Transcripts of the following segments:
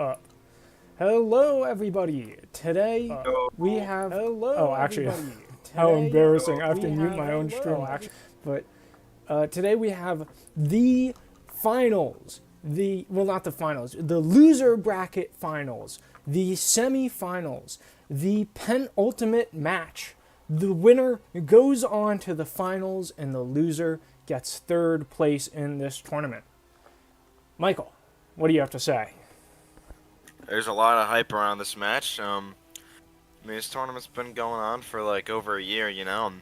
up. Hello, everybody. Today we have. Hello. Oh, actually, how embarrassing! I have to mute my own stream. Actually, but today we have the finals. Not the finals. The loser bracket finals. The semi-finals. The penultimate match. The winner goes on to the finals, and the loser gets third place in this tournament. Michael, what do you have to say? There's a lot of hype around this match. This tournament's been going on for like over a year, you know. And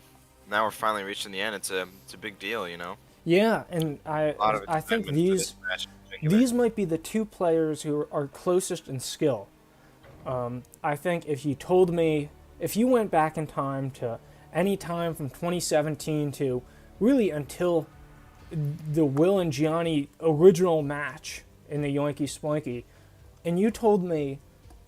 now we're finally reaching the end. It's a big deal, you know. Yeah, and I think these might be the two players who are closest in skill. I think if you went back in time to any time from 2017 to really until the Will and Gianni original match in the Yoinky Sploinky, and you told me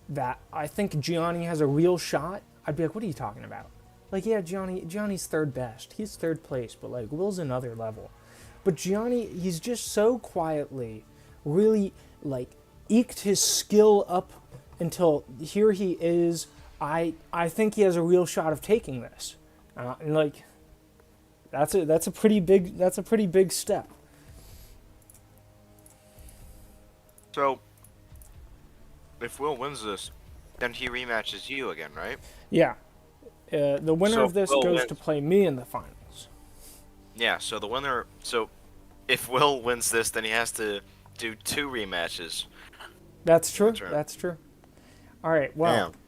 that I think Gianni has a real shot, I'd be like, what are you talking about? Like, yeah, Gianni's third best. He's third place, but like Will's another level. But Gianni, he's just so quietly really like eked his skill up until here he is. I think he has a real shot of taking this. And like that's a pretty big step. So if Will wins this, then he rematches you again, right? Yeah. The winner of this goes to play me in the finals. Yeah, so the winner... So, if Will wins this, then he has to do 2 rematches. That's true. That's true. All right, well... Damn.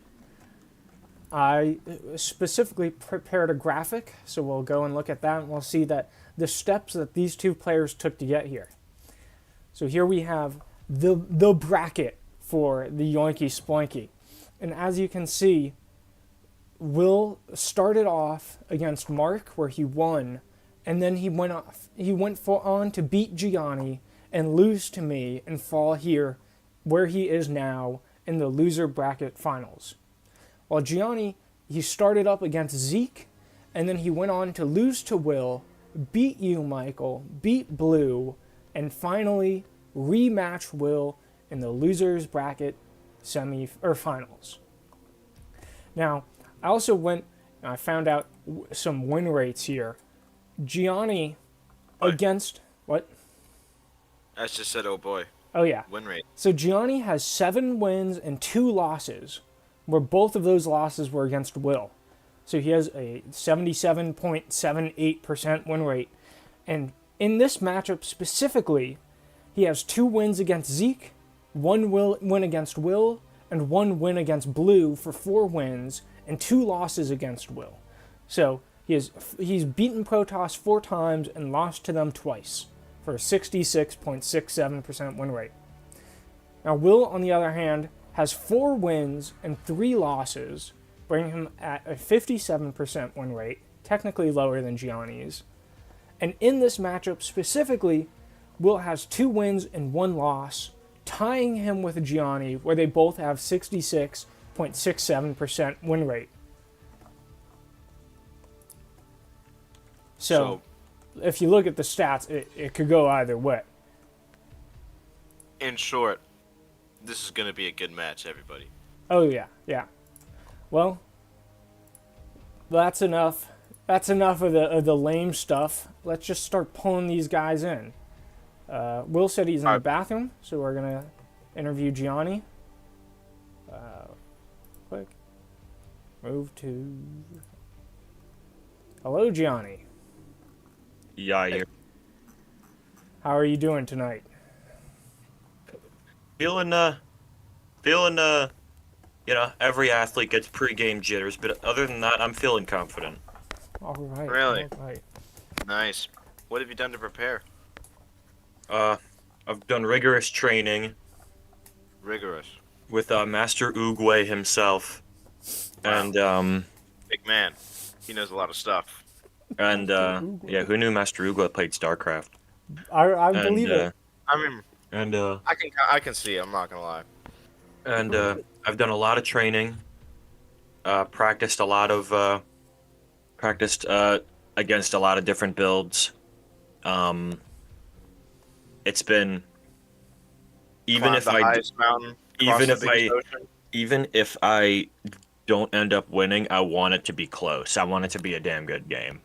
I specifically prepared a graphic, so we'll go and look at that, and we'll see that the steps that these two players took to get here. So here we have the bracket for the Yoinky Sploinky. And as you can see, Will started off against Mark, where he won, and then he went on to beat Gianni and lose to me and fall here, where he is now in the loser bracket finals. While Gianni, he started up against Zeke, and then he went on to lose to Will, beat you, Michael, beat Blue, and finally rematch Will in the losers bracket finals. Now, I also went and I found out some win rates here. Gianni against what? I just said, oh boy. Oh yeah. Win rate. So Gianni has 7 wins and 2 losses, where both of those losses were against Will. So he has a 77.78% win rate. And in this matchup specifically, he has 2 wins against Zeke, 1 win against Will, and 1 win against Blue for 4 wins, and 2 losses against Will. So he's beaten Protoss 4 times and lost to them twice for a 66.67% win rate. Now Will, on the other hand, has 4 wins and 3 losses, bringing him at a 57% win rate, technically lower than Gianni's. And in this matchup specifically, Will has 2 wins and 1 loss, tying him with Gianni, where they both have 66.67% win rate. So if you look at the stats, it could go either way. In short, this is going to be a good match, everybody. Oh, yeah, yeah. Well, that's enough. That's enough of the lame stuff. Let's just start pulling these guys in. Will said he's in the bathroom, so we're going to interview Gianni. Quick. Move to... Hello, Gianni. Yeah. How are you doing tonight? Feeling, every athlete gets pre-game jitters, but other than that, I'm feeling confident. All right. Really? All right. Nice. What have you done to prepare? I've done rigorous training. Rigorous. With, Master Oogway himself. Wow. And, Big man. He knows a lot of stuff. And, yeah, who knew Master Oogway played StarCraft? I believe it. I mean... And, I can see it, I'm not gonna lie. And, I've done a lot of training. Practiced against a lot of different builds. It's been... Even Climb if the highest mountain, Cross even the if biggest I ocean. even if I don't end up winning, I want it to be close. I want it to be a damn good game.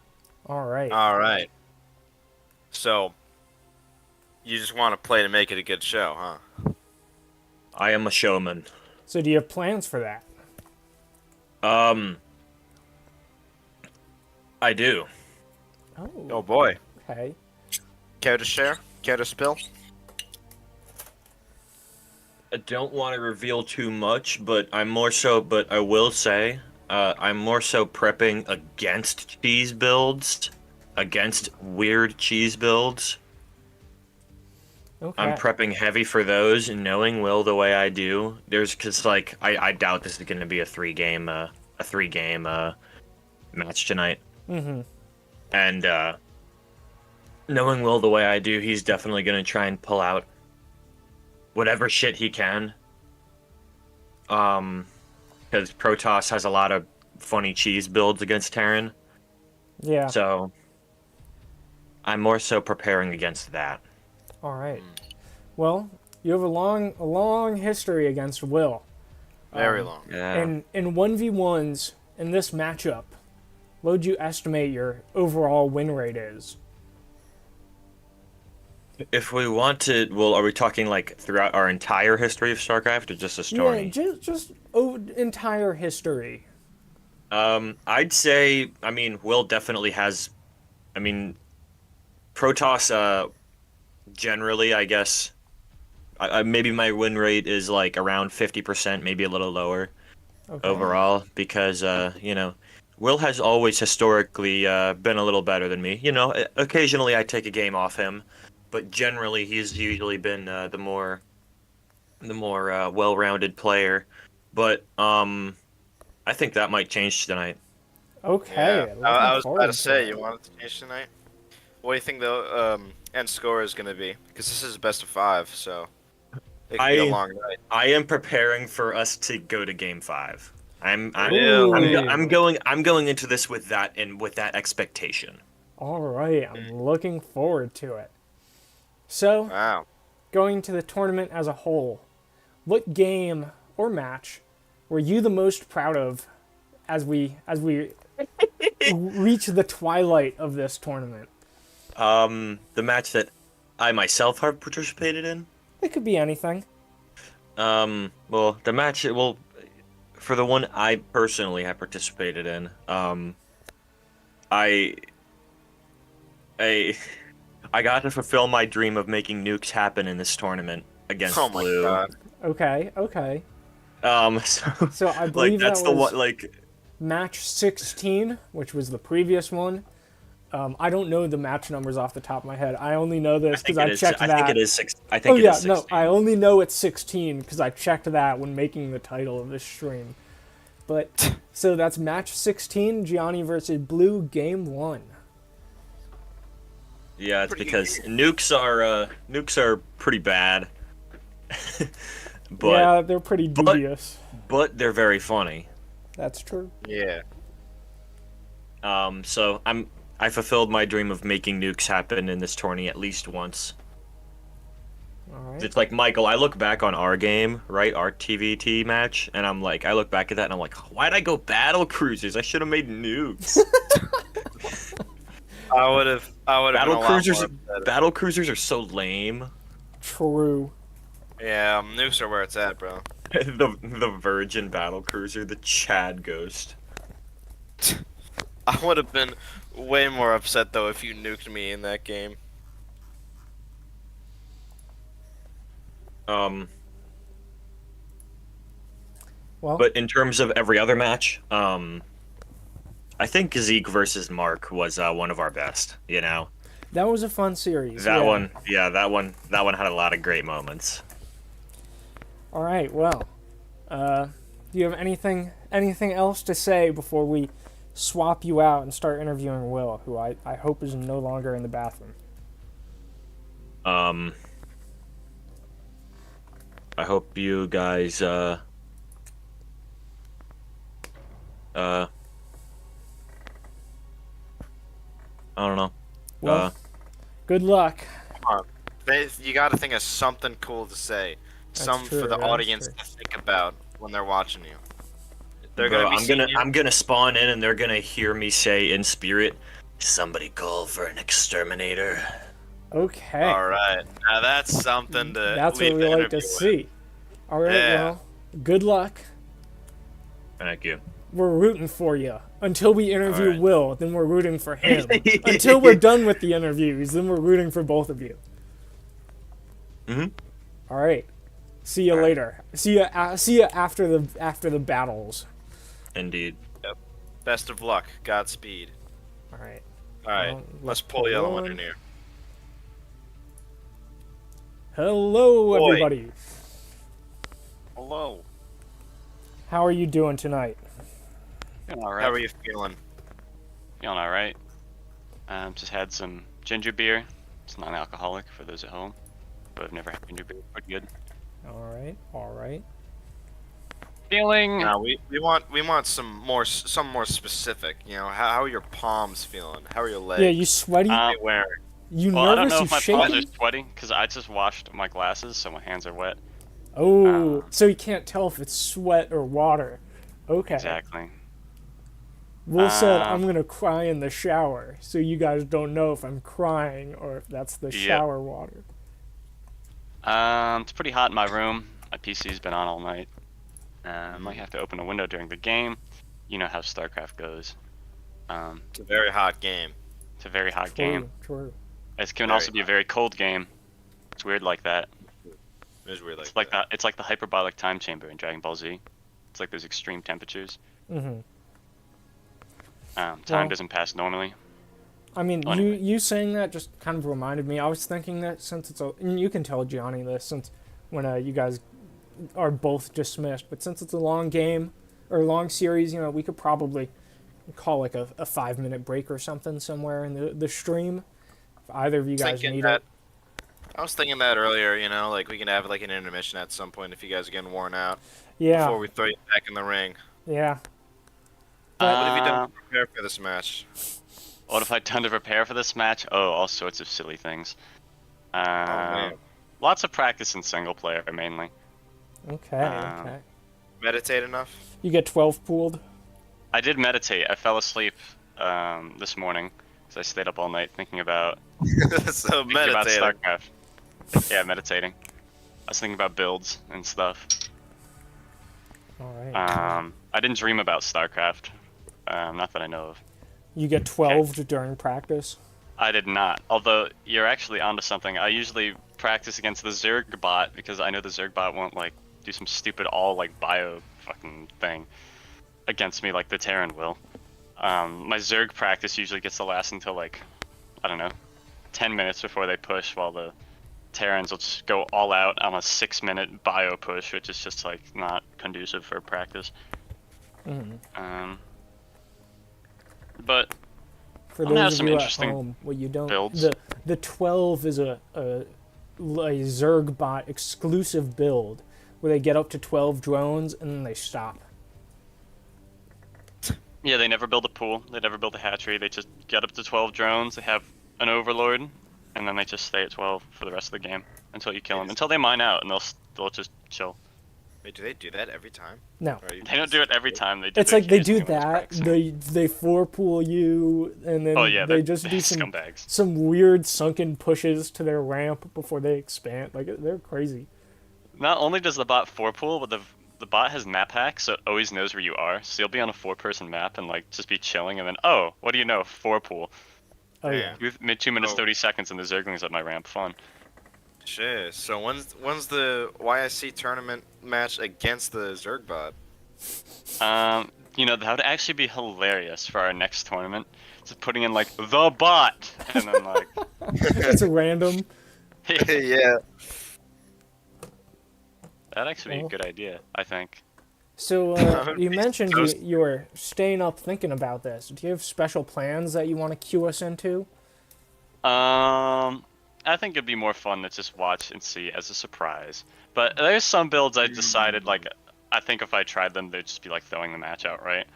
All right. All right. So you just want to play to make it a good show, huh? I am a showman. So do you have plans for that? Um, I do. Oh, Oh boy. okay. Care to share? Care to spill? I don't want to reveal too much, but but I will say, I'm more so prepping against cheese builds, against weird cheese builds. I'm Okay. prepping heavy for those, and knowing Will the way I do. Cause like, I doubt this is gonna be a three game match tonight. Mm-hmm. And, knowing Will the way I do, he's definitely gonna try and pull out whatever shit he can. Because Protoss has a lot of funny cheese builds against Terran, Yeah. so I'm more so preparing against that. All right. Well, you have a long history against Will. Very long. Yeah. In 1v1s in this matchup, what would you estimate your overall win rate is? If we want to, well, are we talking like throughout our entire history of StarCraft or just this tourney? Yeah, just entire history. I'd say, I mean, Will definitely has, I mean, Protoss, generally, I guess, maybe my win rate is like around 50%, maybe a little lower Okay. overall, because, Will has always historically been a little better than me. Occasionally I take a game off him, but generally he's usually been the more well-rounded player. But I think that might change tonight. Okay. Yeah. looking I was forward about to say, it. you want it to change tonight? What do you think the end score is going to be? Because this is best of 5, so it could be a long night. I am preparing for us to go to Game 5. Really? I'm going into this with that expectation. All right. I'm looking forward to it. So, Wow. going to the tournament as a whole, what game or match were you the most proud of as we reach the twilight of this tournament? The match that I myself have participated in. It could be anything. Well, for the one I personally have participated in, I got to fulfill my dream of making nukes happen in this tournament against Oh my Blue. god. Okay. So, So I like believe that's that the was one. Like, match 16, which was the previous one. I don't know the match numbers off the top of my head. I only know this because I checked that. I think it is six. I think it is 16. No, I only know it's 16 because I checked that when making the title of this stream. But so that's match 16, Gianni versus Blue, game 1. Yeah, it's because nukes are pretty bad. But Yeah, they're pretty dubious. but they're very funny. That's true. Yeah. So I fulfilled my dream of making nukes happen in this tourney at least once. All right. It's like, Michael, I look back on our game, right, our TVT match, and I'm like, I look back at that and I'm like, why'd I go battle cruisers? I should have made nukes. I would have Battle cruisers are so lame. True. Yeah, nukes are where it's at, bro. the Virgin battle cruiser, the Chad Ghost. I would have been way more upset though if you nuked me in that game. Well, But in terms of every other match, I think Zeke versus Mark was one of our best. that was a fun series. That yeah. that one had a lot of great moments. All right. Well, do you have anything else to say before we swap you out and start interviewing Will, who I hope is no longer in the bathroom? I hope you guys I don't know. Well, good luck. Come on. You gotta think of something cool to say some true, for the that's audience true. to think about when they're watching you. They're Bro, gonna be seeing you. I'm gonna spawn in and they're gonna hear me say in spirit, "Somebody call for an exterminator." Okay. All right, now that's something to That's what leave we the like to interview with. see. All right, Yeah. well, good luck. Thank you. We're rooting for you. Until we interview All right. Will, then we're rooting for him. Until we're done with the interviews, then we're rooting for both of you. Mhm. All right. See you All right. later. See you after the battles. Indeed. Best of luck. Godspeed. All right. All right, Well, let's pull the other one one. in here. Hello, Boy. everybody. Hello. How are you doing tonight? Feeling all right. How are you feeling? Feeling all right. Just had some ginger beer. It's non-alcoholic for those at home, but I've never had ginger beer. Pretty good. All right. All right. Feeling. Now we want some more specific. You know, how are your palms feeling? How are your legs? Yeah, you sweaty? Uh, Wearing? You Well, I don't nervous? know You if my palms shaking? are sweaty because I just washed my glasses, so my hands are wet. Oh, so you can't tell if it's sweat or water. Okay. Exactly. Will said, Um, I'm going to cry in the shower, so you guys don't know if I'm crying or if that's the Yep. shower water. It's pretty hot in my room. My PC's been on all night. Might have to open a window during the game. You know how StarCraft goes. It's a very hot game. It's a very hot game. True. It can Very also be a very cold game. It's weird like that. It is weird It's like that. It's like the hyperbolic time chamber in Dragon Ball Z. It's like those extreme temperatures. Mm-hmm. Time Well- doesn't pass normally. I mean, Oh, you anyway. you saying that just kind of reminded me. I was thinking that since it's a, and you can tell Gianni this since when you guys are both dismissed, but since it's a long game or a long series, we could probably call like a 5-minute break or something somewhere in the stream. If either of you guys Thinking need that- it. I was thinking that earlier. You know, like we can have like an intermission at some point if you guys are getting worn out Yeah. before we throw you back in the ring. Yeah. What have you Uh, done to prepare for this match? What have I done to prepare for this match? Oh, all sorts of silly things. man. Lots of practice in single player mainly. Okay. Um, Okay. Meditate enough? You get 12 pooled. I did meditate. I fell asleep this morning because I stayed up all night thinking about So thinking about meditate. StarCraft. Yeah, meditating. I was thinking about builds and stuff. All right. I didn't dream about StarCraft. Not that I know of. You get 12 during practice. I did not. Although you're actually onto something. I usually practice against the Zerg bot because I know the Zerg bot won't like do some stupid all like bio fucking thing against me like the Terran will. My Zerg practice usually gets to last until like I don't know, 10 minutes before they push, while the Terrans will just go all out on a 6-minute bio push, which is just like not conducive for practice. Mhm. But For I'm gonna have those of some you at interesting home, what you don't builds. the 12 is a Zerg bot exclusive build where they get up to 12 drones and then they stop. yeah, they never build a pool. They never build a hatchery. They just get up to 12 drones. They have an overlord, and then they just stay at 12 for the rest of the game until you kill them. Until they mine out, and they'll just chill. Wait, do they do that every time? No. Or are you They don't do it every time. They do It's it like they do occasionally when that. it's practicing. They 4-pool you and then Oh yeah, they they're just do some scumbags. weird sunken pushes to their ramp before they expand. Like they're crazy. Not only does the bot 4-pool, but the bot has map hacks, so it always knows where you are. So you'll be on a 4-person map and like just be chilling, and then oh, what do you know? 4-pool. Oh yeah. Damn. 2 minutes Oh. 30 seconds, and the Zerglings at my ramp. Fun. Shit. So when's the YIC tournament match against the Zergbot? That would actually be hilarious for our next tournament. Just putting in like the bot, and then like It's a random. Yeah. that'd actually be a Well. good idea. I think. So would you be mentioned so you were staying up thinking about this. Do you have special plans that you want to cue us into? I think it'd be more fun to just watch and see as a surprise. But there's some builds I decided like I think if I tried them, they'd just be like throwing the match outright.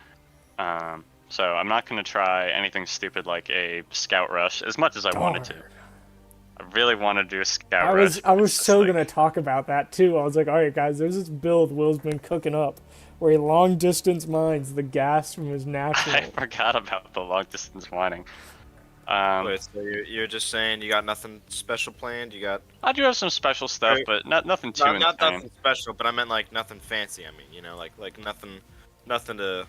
So I'm not gonna try anything stupid like a scout rush as much as I wanted to. I really want to do a scout I rush. was so gonna talk about that too. I was like, all right, guys, there's this build Will's been cooking up, where he long distance mines the gas from his I natural. forgot about the long distance mining. Wait, so you're just saying you got nothing special planned? You got I do have some special stuff, Right. but nothing too not insane. nothing special, but I meant like nothing fancy. I mean, you know, like nothing to,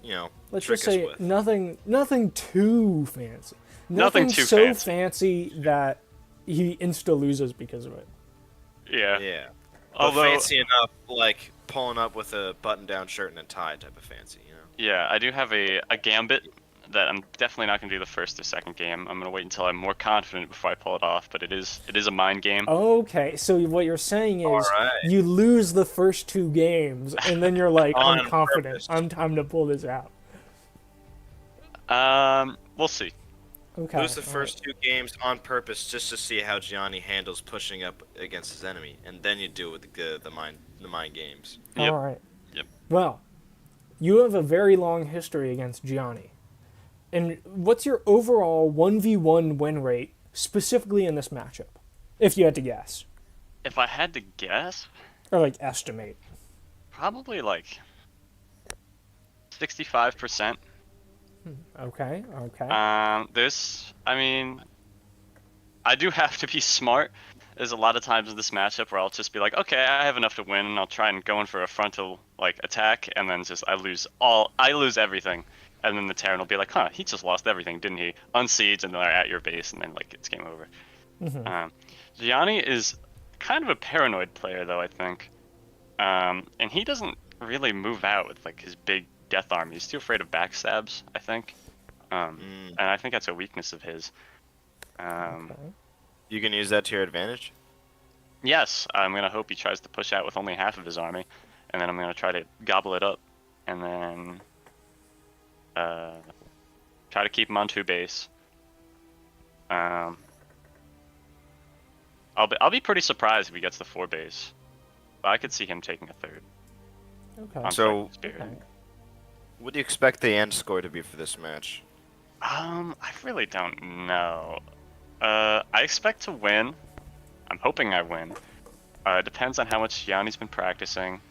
you know, Let's trick just us say with. nothing too fancy. Nothing too so fancy. that he insta loses because of it. Yeah. Yeah. But Although, fancy enough, like pulling up with a button-down shirt and a tie type of fancy, you know. yeah, I do have a gambit that I'm definitely not gonna do the first or second game. I'm gonna wait until I'm more confident before I pull it off. But it is a mind game. Okay, so what you're saying is Alright. you lose the first 2 games, and then you're like, I'm On confident. purpose. I'm time to pull this out. We'll see. Okay. Lose the all first 2 games on purpose just to see how Gianni handles pushing up against his enemy, and then you do it with the mind games. right. Yep. All right. Yep. Well, you have a very long history against Gianni. And what's your overall 1v1 win rate, specifically in this matchup? If you had to guess. If I had to guess, Or, like, estimate. probably like 65%. Okay, okay. I mean, I do have to be smart. There's a lot of times in this matchup where I'll just be like, okay, I have enough to win, and I'll try and go in for a frontal like attack, and then just I lose everything, and then the Terran will be like, huh, he just lost everything, didn't he? Unsiege, and then they're at your base, and then like it's game over. Gianni is kind of a paranoid player, though, I think, and he doesn't really move out with like his big death army. He's too afraid of backstabs, I think, and I think that's a weakness of his. Okay. You can use that to your advantage. Yes, I'm gonna hope he tries to push out with only half of his army, and then I'm gonna try to gobble it up, and then try to keep him on 2 base. I'll be pretty surprised if he gets the 4 base, but I could see him taking a 3rd. Okay. on So- Fighting Spirit. Okay. What do you expect the end score to be for this match? I really don't know. I expect to win. I'm hoping I win. It depends on how much Gianni's been practicing.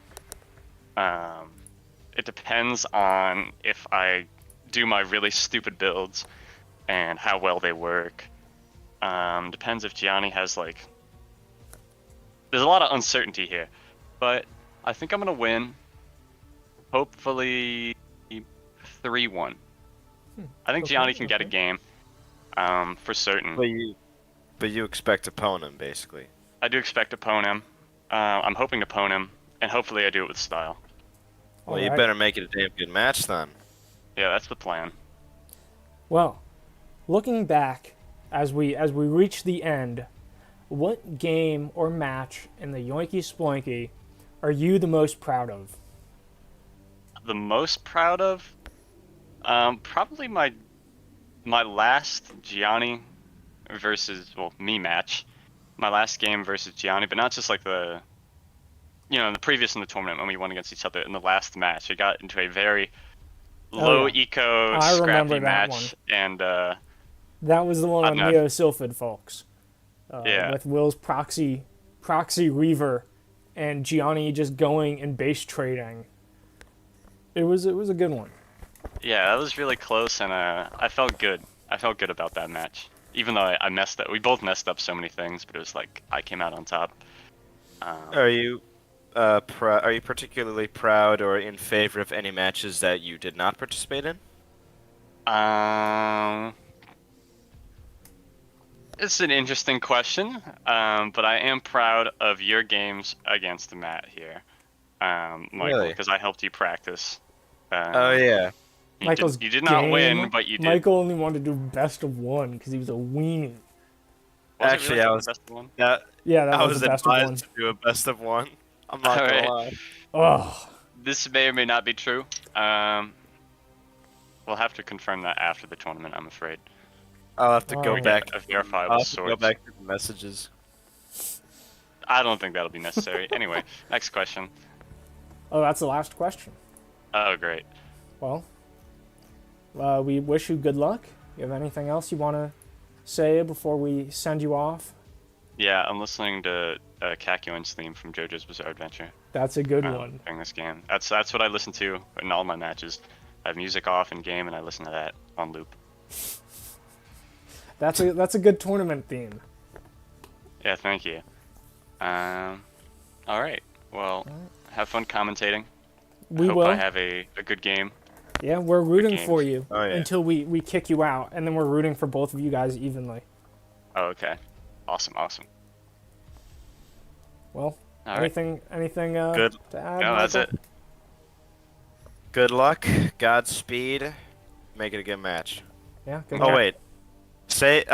It depends on if I do my really stupid builds and how well they work. Depends if Gianni has like... There's a lot of uncertainty here, but I think I'm gonna win. Hopefully 3-1. I think Okay, Gianni can get a okay. game, for certain. But you expect to pwn him, basically. I do expect to pwn him. I'm hoping to pwn him, and hopefully I do it with style. Well, you Alright. better make it a damn good match then. Yeah, that's the plan. Well, looking back as we reach the end, what game or match in the Yoinky Sploinky are you the most proud of? The most proud of, probably my last Gianni versus me match, my last game versus Gianni, but not just like the previous in the tournament when we won against each other. In the last match, it got into a very low yeah. eco I remember scrappy that match, and That was the one on I'm not- Neo Sylphid, folks. Yeah. With Will's proxy Reaver and Gianni just going and base trading. It was a good one. yeah, that was really close, and I felt good. I felt good about that match, even though I messed up. We both messed up so many things, but it was like I came out on top. Are you particularly proud or in favor of any matches that you did not participate in? It's an interesting question, but I am proud of your games against Matt here, Michael, Really? because I helped you practice. Oh yeah. Michael's You did not game, win, but you did. Michael only wanted to do best of one because he was a weenie. Was it Actually, really I the was- best one? Yeah, that I was was the best of one. advised to do a best of one. I'm not Alright. gonna lie. Oh, This may or may not be true. We'll have to confirm that after the tournament, I'm afraid. I'll have to Oh. go We back. A verifiable I'll have to go source. back to the messages. I don't think that'll be necessary. Anyway, next question. oh, that's the last question. Oh, great. Well, we wish you good luck. You have anything else you want to say before we send you off? Yeah, I'm listening to Kakuin's theme from JoJo's Bizarre Adventure. That's a good one. During this game. That's what I listen to in all my matches. I have music off in game and I listen to that on loop. That's a good tournament theme. Yeah, thank you. All right. Well, have fun commentating. We Hope will. I have a good game. Yeah, we're rooting games. for you Oh, yeah. until we kick you out, and then we're rooting for both of you guys evenly. Oh, okay. Awesome. Well, All right. anything Good. to add? No, that's Michael? it. Good luck. Godspeed. Make it a good match. Yeah. Good Oh luck. wait. Say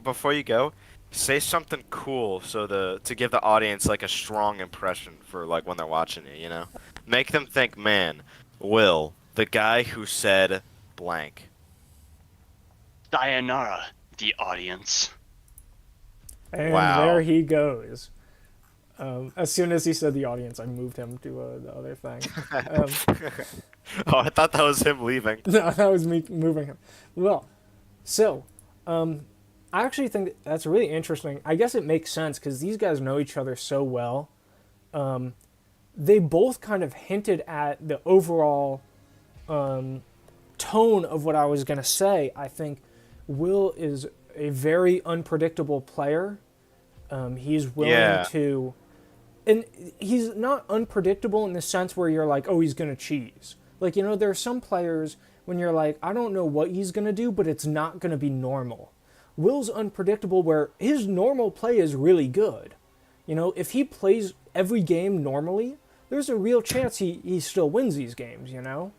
before you go, say something cool to give the audience like a strong impression for like when they're watching you, you know? Make them think, man, Will, the guy who said blank. Sayonara, the audience. And Wow. there he goes. As soon as he said the audience, I moved him to the other thing. Oh, I thought that was him leaving. No, that was me moving him. Well, so, I actually think that's really interesting. I guess it makes sense because these guys know each other so well. They both kind of hinted at the overall tone of what I was going to say. I think Will is a very unpredictable player. He's willing to... And he's not unpredictable in the sense where you're like, oh, he's going to cheese. Like, you know, there are some players when you're like, I don't know what he's going to do, but it's not going to be normal. Will's unpredictable where his normal play is really good. You know, if he plays every game normally, there's a real chance he still wins these games, you know?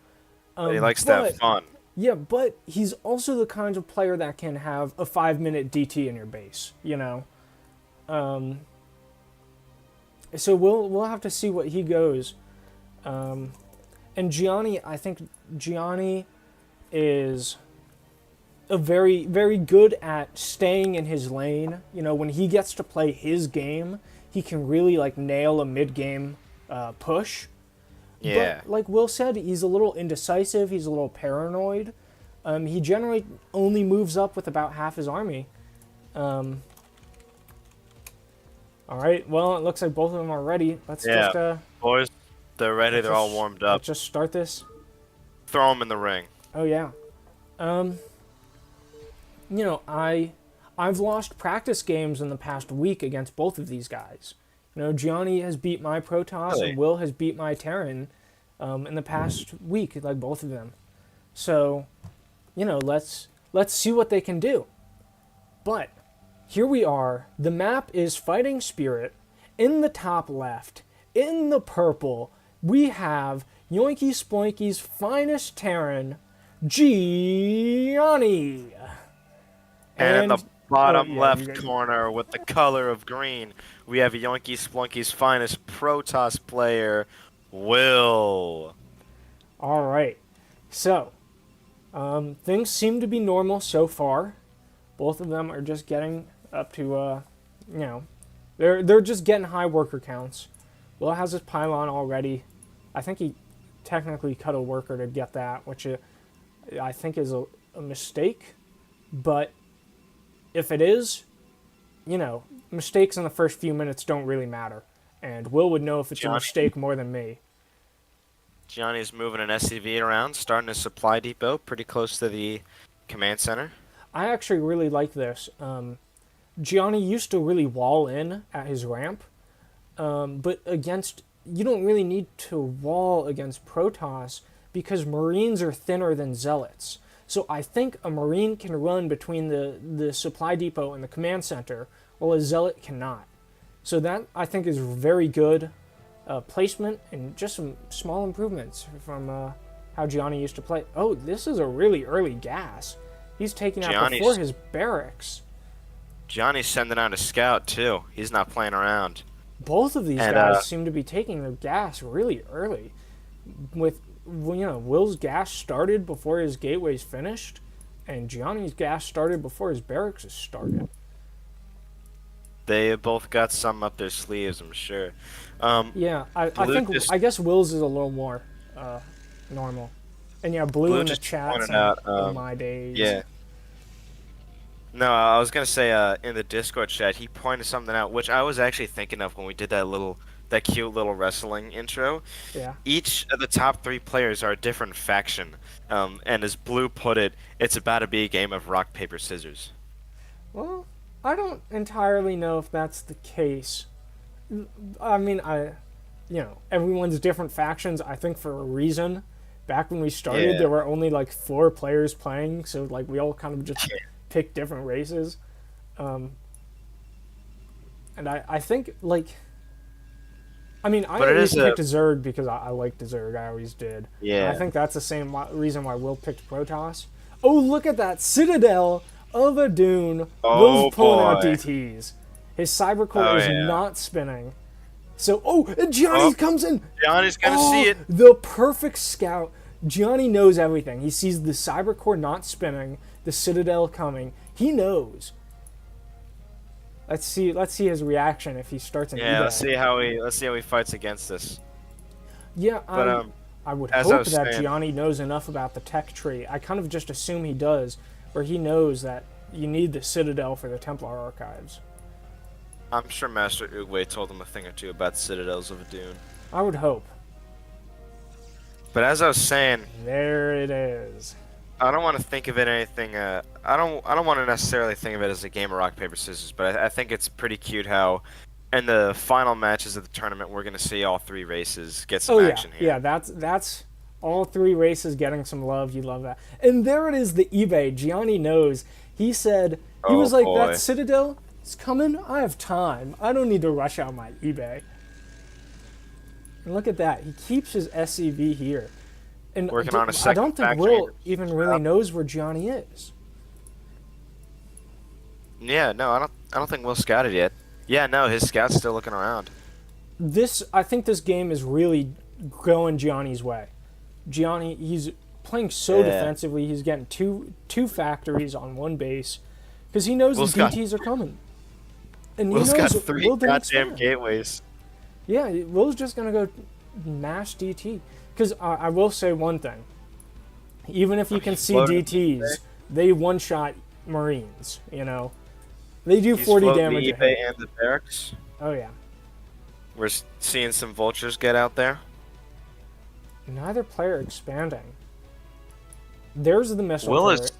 He likes to have fun. Yeah, but he's also the kind of player that can have a 5-minute DT in your base, you know? So we'll have to see what he goes. And Gianni, I think Gianni is a very, very good at staying in his lane. You know, when he gets to play his game, he can really like nail a mid-game push. Yeah. But like Will said, he's a little indecisive. He's a little paranoid. He generally only moves up with about half his army. All right. Well, it looks like both of them are ready. Let's just Boys, they're ready. They're all warmed up. let's just start this. Throw them in the ring. Oh yeah. You know, I've lost practice games in the past week against both of these guys. You know, Gianni has beat my Protoss Really? and Will has beat my Terran in the past week, like both of them. So, you know, let's see what they can do. But here we are. The map is Fighting Spirit. In the top left, in the purple, we have Yoinky Sploinky's finest Terran, Gianni. And the bottom yeah, left you- corner with the color of green, we have Yoinky Splunky's finest Protoss player, Will. All right. So, things seem to be normal so far. Both of them are just getting up to, you know, they're just getting high worker counts. Will has his pylon already. I think he technically cut a worker to get that, which I think is a mistake. But if it is, you know, mistakes in the first few minutes don't really matter. And Will would know if it's a Gianni? mistake more than me. Gianni's moving an SCV around, starting a supply depot pretty close to the command center. I actually really like this. Gianni used to really wall in at his ramp, but you don't really need to wall against Protoss because Marines are thinner than Zealots. So I think a Marine can run between the supply depot and the command center, while a Zealot cannot. So that, I think, is very good placement and just some small improvements from how Gianni used to play. Oh, this is a really early gas. He's taking out Gianni's- before his barracks. Gianni's sending out a scout too. He's not playing around. Both of these And, guys seem to be taking their gas really early. With, you know, Will's gas started before his gateway's finished, and Gianni's gas started before his barracks is started. They both got some up their sleeves, I'm sure. Yeah, I Blue think just- I guess Will's is a little more normal. And yeah, Blue Blue in the just chat pointed saying, out, "Oh my days." Yeah. No, I was gonna say in the Discord chat he pointed something out, which I was actually thinking of when we did that cute little wrestling intro. Yeah. Each of the top 3 players are a different faction, and as Blue put it, it's about to be a game of rock paper scissors. Well, I don't entirely know if that's the case. I mean, everyone's different factions, I think for a reason. Back when we started, Yeah. there were only like 4 players playing, so like we all kind of just picked different races. And I think like, I mean, I But it always is a- picked Zerg because I liked Zerg. I always did. And Yeah. I think that's the same reason why Will picked Protoss. Oh, look at that Citadel of a Dune. Oh, Will's pulling out boy. DTs. His cyber core Oh, is yeah. not spinning. So, and Gianni Oh. comes in. Gianni's gonna Oh, see it. the perfect scout. Gianni knows everything. He sees the cyber core not spinning, the Citadel coming. He knows. Let's see his reaction if he starts an Yeah, eBay. let's see how he fights against this. Yeah, But I would as I hope was that saying- Gianni knows enough about the tech tree. I kind of just assume he does, where he knows that you need the Citadel for the Templar archives. I'm sure Master Oogway told him a thing or two about Citadels of Dune. I would hope. But as I was saying, There it is. I don't want to think of it anything. I don't want to necessarily think of it as a game of rock paper scissors. But I think it's pretty cute how, in the final matches of the tournament, we're gonna see all 3 races get some Oh yeah, action here. yeah. That's all 3 races getting some love. You love that. And there it is, the eBay. Gianni knows. He said he Oh, was like, boy. that Citadel is coming. I have time. I don't need to rush out my eBay. And look at that. He keeps his SCV here. And Working on a I second don't think factory. Will even really knows where Gianni is. Yeah, no, I don't think Will scouted yet. Yeah, no, his scout's still looking around. I think this game is really going Gianni's way. Gianni, he's playing so Yeah. defensively. He's getting two factories on one base because he knows Will's the got- DTs are coming. And Will's he got knows 3 Will didn't goddamn expand. gateways. Yeah, Will's just gonna go mash DT. Because I will say one thing. Even if you can see floating DTs, they one-shot Marines. You know, they do He's 40 floating damage. the a eBay hit. and the barracks. Oh yeah. We're seeing some vultures get out there. Neither player expanding. There's the missile Will turret. is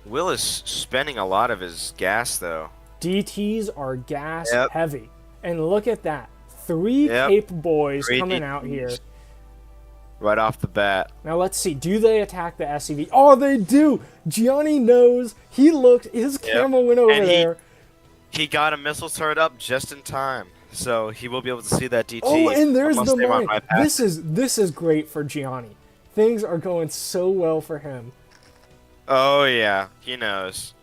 Will is spending a lot of his gas though. DTs are gas Yep. heavy. And look at that. 3 Yep. Cape boys 3 coming out DTs. here. Right off the bat. Now let's see. Do they attack the SCV? Oh, they do. Gianni knows. He looked. His Yep. camera went over And there. He got a missile turret up just in time, so he will be able to see that DT. Oh, and there's unless the they run mine. right past This is great for Gianni. Things are going so well for him. Oh yeah, he knows.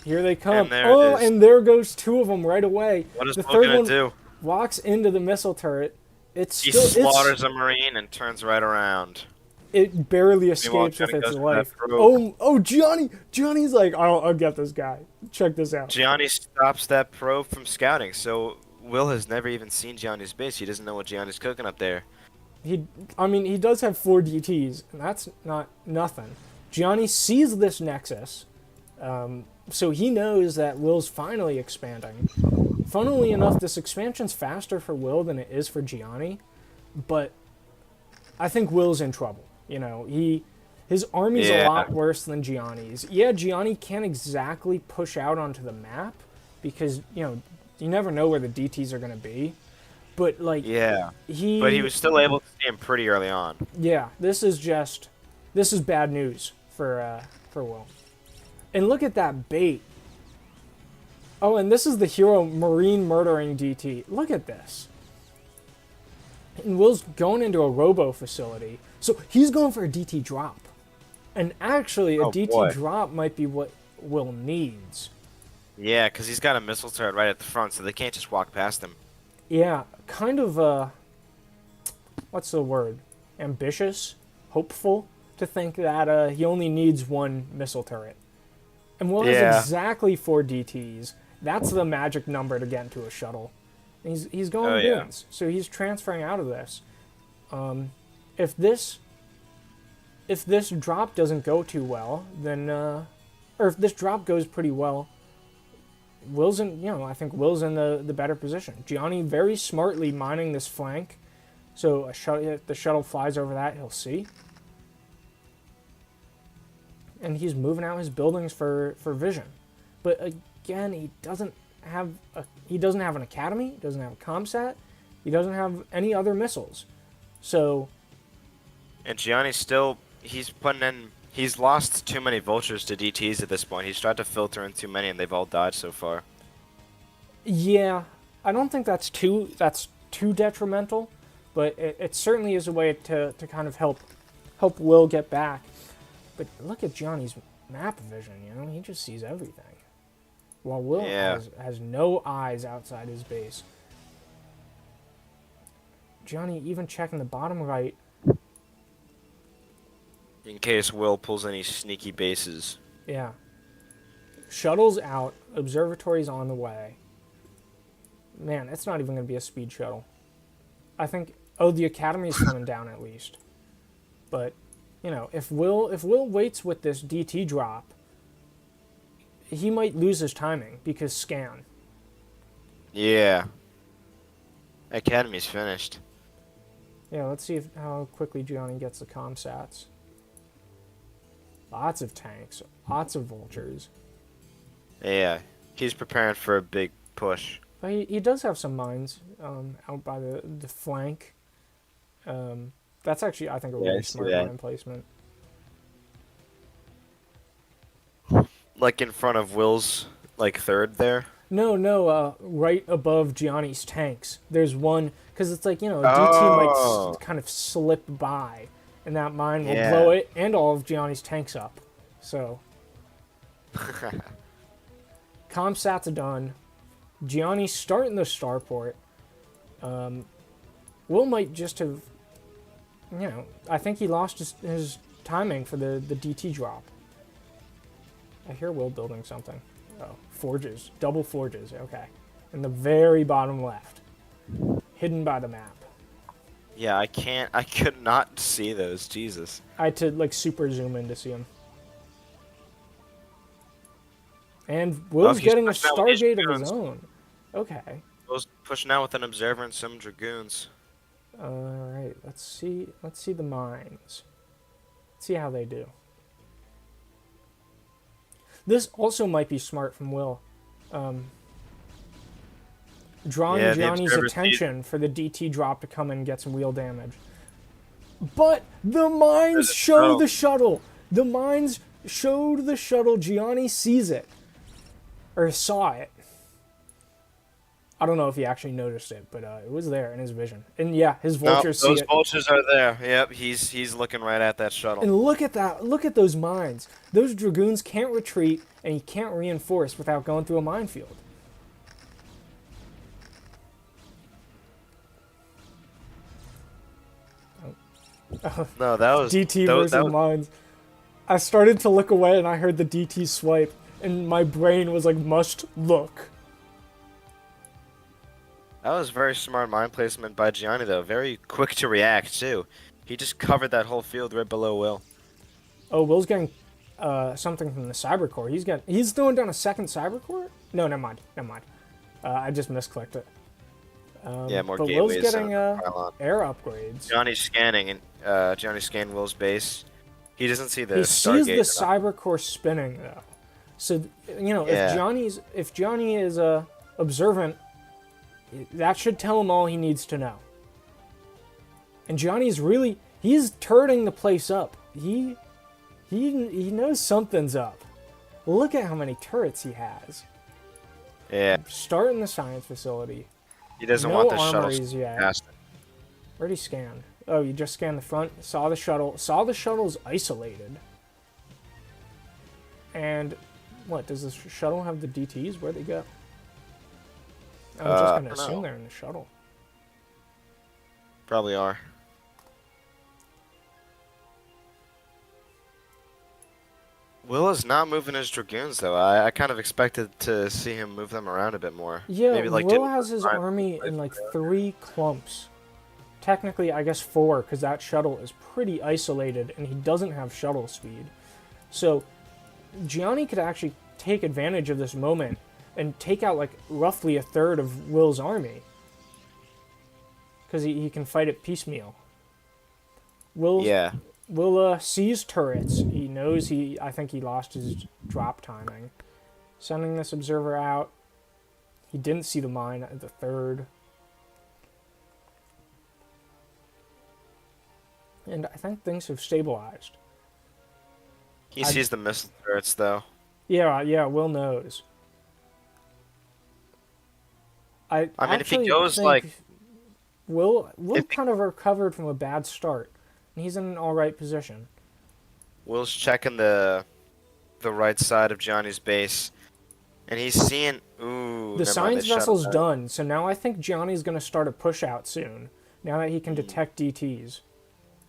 Here they come. And there it Oh, is. and there goes 2 of them right away. What is the Will third gonna one do? walks into the missile turret. It's He still slaughters a marine and turns right around. it barely Meanwhile, escapes with Johnny its goes for life. that probe. Oh, Gianni's like, I'll get this guy. Check this out. Gianni stops that probe from scouting, so Will has never even seen Gianni's base. He doesn't know what Gianni's cooking up there. He does have 4 DTs, and that's not nothing. Gianni sees this nexus, so he knows that Will's finally expanding. Funnily enough, this expansion's faster for Will than it is for Gianni, but I think Will's in trouble. You know, his army's a Yeah. lot worse than Gianni's. Yeah, Gianni can't exactly push out onto the map because, you never know where the DTs are going to be. But like Yeah, but he was still able to see him pretty early on. Yeah, this is bad news for Will. And look at that bait. Oh, and this is the hero marine murdering DT. Look at this. And Will's going into a robo facility. So he's going for a DT drop. And actually, a Oh, DT boy. drop might be what Will needs. Yeah, because he's got a missile turret right at the front, so they can't just walk past him. Yeah, kind of, what's the word? Ambitious? Hopeful? To think that he only needs 1 missile turret. And Will Yeah. has exactly 4 DTs. That's the magic number to get into a shuttle. And he's going Oh, yeah. guns, so he's transferring out of this. If this drop doesn't go too well, then or if this drop goes pretty well, I think Will's in the better position. Gianni very smartly mining this flank, so if the shuttle flies over that, he'll see. And he's moving out his buildings for vision. But again, he doesn't have an academy, he doesn't have a comsat, he doesn't have any other missiles. So, And Gianni's still, he's lost too many vultures to DTs at this point. He's tried to filter in too many and they've all died so far. yeah, I don't think that's too detrimental, but it certainly is a way to kind of help Will get back. But look at Gianni's map vision, he just sees everything. While Will has no eyes outside his base. Gianni even checking the bottom right. In case Will pulls any sneaky bases. Yeah. Shuttle's out. Observatory's on the way. Man, it's not even going to be a speed shuttle. I think... Oh, the Academy's coming down at least. But, if Will waits with this DT drop, he might lose his timing because scan. Yeah. Academy's finished. Yeah, let's see how quickly Gianni gets the comsats. Lots of tanks, lots of vultures. Yeah, he's preparing for a big push. But he does have some mines out by the flank. That's actually, I think, a really smart mine placement. Like in front of Will's, third there? No, right above Gianni's tanks. There's one, because it's like, a DT might kind of slip by, and that mine will blow it and all of Gianni's tanks up. So, comsats are done. Gianni's starting the starport. Will might just have, I think he lost his timing for the DT drop. I hear Will building something. Oh, forges. Double forges. Okay. In the very bottom left. Hidden by the map. Yeah, I could not see those. Jesus. I had to, super zoom in to see them. And Will's getting a Stargate of his own. Okay. Will's pushing out with an observer and some dragoons. Alright, let's see the mines. Let's see how they do. This also might be smart from Will. Drawing Gianni's attention for the DT drop to come in and get some wheel damage. But the mines show the shuttle. The mines showed the shuttle. Gianni sees it. Or saw it. I don't know if he actually noticed it, but it was there in his vision. And yeah, his vultures see it. Those vultures are there. Yep, he's looking right at that shuttle. And look at that. Look at those mines. Those dragoons can't retreat, and he can't reinforce without going through a minefield. No, that was... DT versus mines. I started to look away, and I heard the DT swipe, and my brain was like, must look. That was very smart mine placement by Gianni, though. Very quick to react, too. He just covered that whole field right below Will. Oh, Will's getting something from the cyber core. He's throwing down a second cyber core? No, never mind. I just misclicked it. Yeah, more but gateways. Will's getting air upgrades. Johnny's scanning, and Johnny scanned Will's base. He doesn't see the He Stargate. sees the cyber core spinning, though. So, if Gianni is observant, that should tell him all he needs to know. And Gianni's he's turning the place up. He knows something's up. Look at how many turrets he has. Yeah. Starting the science facility. He doesn't want the armories shuttle yet. past him. Where'd he scan? Oh, you just scanned the front. Saw the shuttle. Saw the shuttle's isolated. And what, does the shuttle have the DTs? Where'd they go? I'm just going to assume they're in the shuttle. Probably are. Will is not moving his dragoons, though. I kind of expected to see him move them around a bit more. Yeah, maybe, Will has his army in 3 clumps. Technically, I guess 4, because that shuttle is pretty isolated, and he doesn't have shuttle speed. So, Gianni could actually take advantage of this moment and take out like roughly a third of Will's army. Because he can fight it piecemeal. Yeah. Will sees turrets. He knows I think he lost his drop timing. Sending this observer out. He didn't see the mine at the third. And I think things have stabilized. He sees the missile turrets, though. Yeah, Will knows. I mean, if he actually goes, think like... Will kind of recovered from a bad start. And he's in an alright position. Will's checking the right side of Gianni's base. And he's seeing... Ooh, The never mind, science they shut vessel's him down. done, so now I think Gianni's going to start a push out soon. Now that he can detect DTs.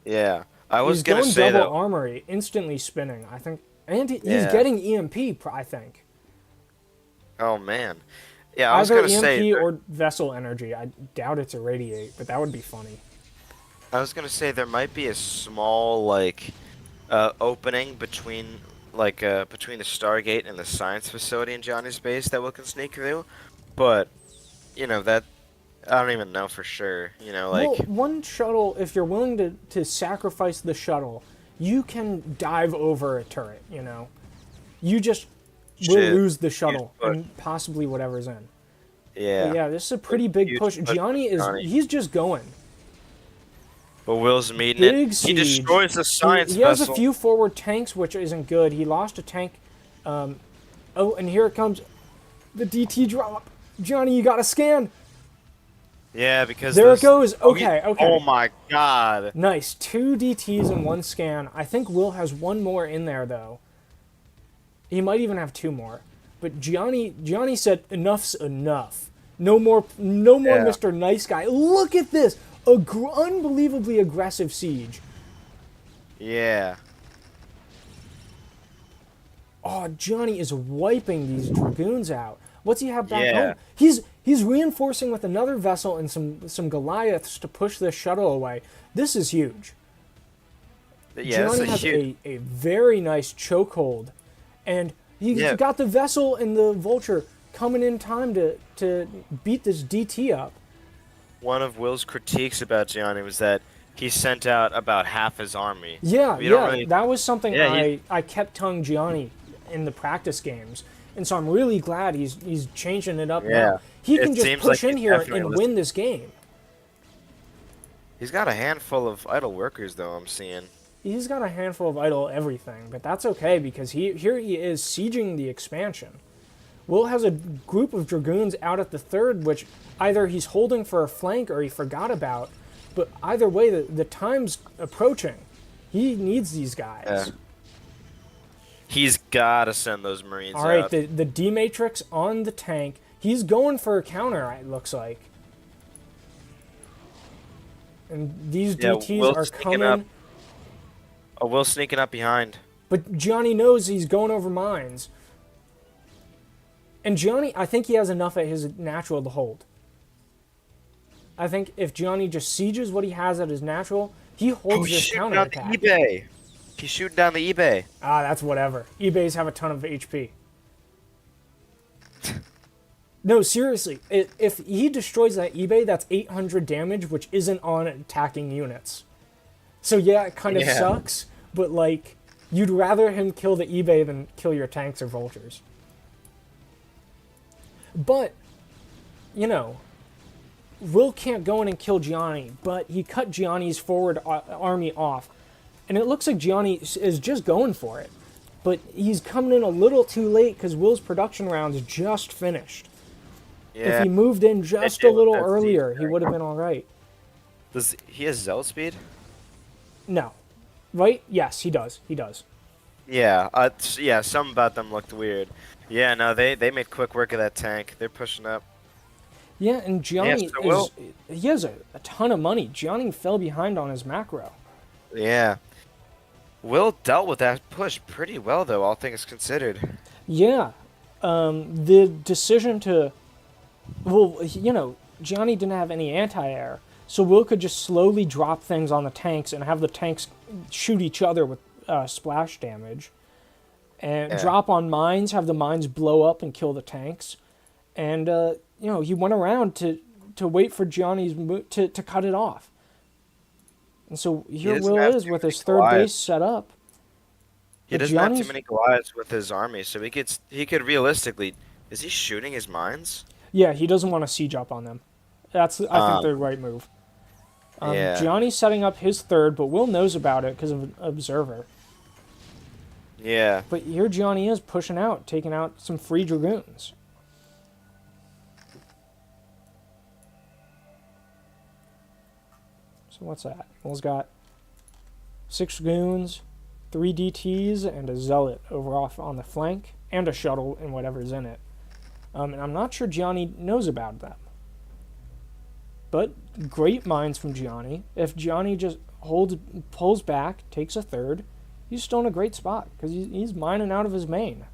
Yeah. I was He's going to going say, double though... armory, instantly spinning, I think. And he's Yeah. getting EMP, I think. Oh, man. Yeah, I was Either going to EMP say... or vessel energy. I doubt it's a radiate, but that would be funny. I was going to say there might be a small, like, opening between... between the Stargate and the science facility in Gianni's base that we can sneak through, but that I don't even know for sure. Well, one shuttle, if you're willing to sacrifice the shuttle, you can dive over a turret. You just will Shit. lose the shuttle Huge push. and possibly whatever's in. Yeah. But yeah, this is a pretty big Huge push. push for Gianni Gianni. he's just going. But Will's meeting Big it. siege. He destroys the science He has a vessel. few forward tanks, which isn't good. He lost a tank. Oh, and here it comes. The DT drop. Gianni, you got to scan. Yeah, because There those- it goes. Oh, Okay. Oh my God. Nice. 2 DTs and 1 scan. I think Will has 1 more in there, though. He might even have 2 more. But Gianni said, enough's enough. No more Yeah. Mr. Nice Guy. Look at this. Unbelievably aggressive siege. Yeah. Oh, Gianni is wiping these dragoons out. What's he have back Yeah. home? He's reinforcing with another vessel and some Goliaths to push this shuttle away. This is huge. Yeah, Gianni that's has huge. a very nice chokehold, and he's Yeah. got the vessel and the vulture coming in time to beat this DT up. One of Will's critiques about Gianni was that he sent out about half his army. Yeah, You don't really- that was something Yeah, I kept telling Gianni in the practice games, and so I'm really glad he's changing it up Yeah. now. He It can just seems push like in he's here definitely and listening. win this game. He's got a handful of idle workers, though, I'm seeing. He's got a handful of idle everything, but that's okay because here he is sieging the expansion. Will has a group of dragoons out at the third, which either he's holding for a flank or he forgot about. But either way, the time's approaching. He needs these guys. Yeah. He's got to send those Marines All right, out. the D-Matrix on the tank. He's going for a counter, it looks like. And these Yeah, DTs Will's are sneaking coming. up. Oh, Will's sneaking up behind. But Gianni knows he's going over mines. And Gianni, I think he has enough at his natural to hold. I think if Gianni just sieges what he has at his natural, he holds this shooting down the counterattack. eBay. He's shooting down the eBay. Ah, that's whatever. eBays have a ton of HP. No, seriously. If he destroys that eBay, that's 800 damage, which isn't on attacking units. So yeah, it kind of Yeah. sucks, but like, you'd rather him kill the eBay than kill your tanks or vultures. But, Will can't go in and kill Gianni, but he cut Gianni's forward army off. And it looks like Gianni is just going for it. But he's coming in a little too late because Will's production rounds just finished. Yeah. If he moved in just a did, little that's earlier, deep. he would have been all right. Does he has Zell speed? No. Right? Yes, he does. He does. Yeah. Yeah. Something about them looked weird. Yeah. No, they made quick work of that tank. They're pushing up. Yeah, and Gianni so Will- he has a ton of money. Gianni fell behind on his macro. Yeah. Will dealt with that push pretty well, though, all things considered. Yeah. The decision to... Well, Gianni didn't have any anti-air, so Will could just slowly drop things on the tanks and have the tanks shoot each other with splash damage. and Yeah. drop on mines, have the mines blow up and kill the tanks. And, he went around to wait for Gianni's to cut it off. And so here doesn't Will have is too with many his third Goliaths. base set up. He But doesn't have too Gianni's- many Goliaths with his army, so he could realistically. Is he shooting his mines? Yeah, he doesn't want to siege up on them. That's, I think, the right move. Yeah. Gianni's setting up his third, but Will knows about it because of an observer. Yeah. But here Gianni is pushing out, taking out some free dragoons. So what's that? Will's got 6 dragoons, 3 DTs, and a zealot over off on the flank, and a shuttle and whatever's in it. And I'm not sure Gianni knows about them. But great minds from Gianni. If Gianni just pulls back, takes a third, he's still in a great spot because he's mining out of his main.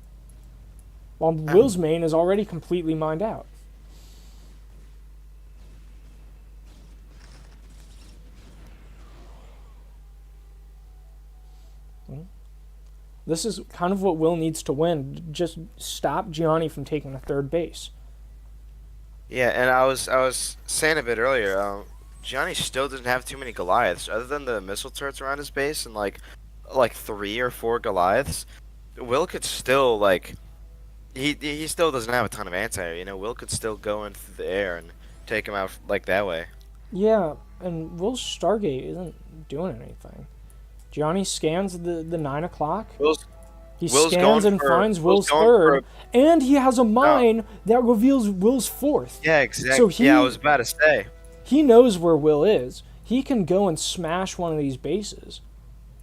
While Will's main is already completely mined out. This is kind of what Will needs to win. Just stop Gianni from taking a third base. Yeah, and I was saying a bit earlier, Gianni still doesn't have too many Goliaths, other than the missile turrets around his base and like 3 or 4 Goliaths. Will could still he still doesn't have a ton of anti-air. Will could still go into the air and take him out like that way. Yeah, and Will's Stargate isn't doing anything. Gianni scans the 9 o'clock. Will's He Will's scans going and for- finds Will's Will's going third, and he has a mine that reveals Will's fourth. Yeah, exactly. So Yeah, I was about to say. He knows where Will is. He can go and smash one of these bases.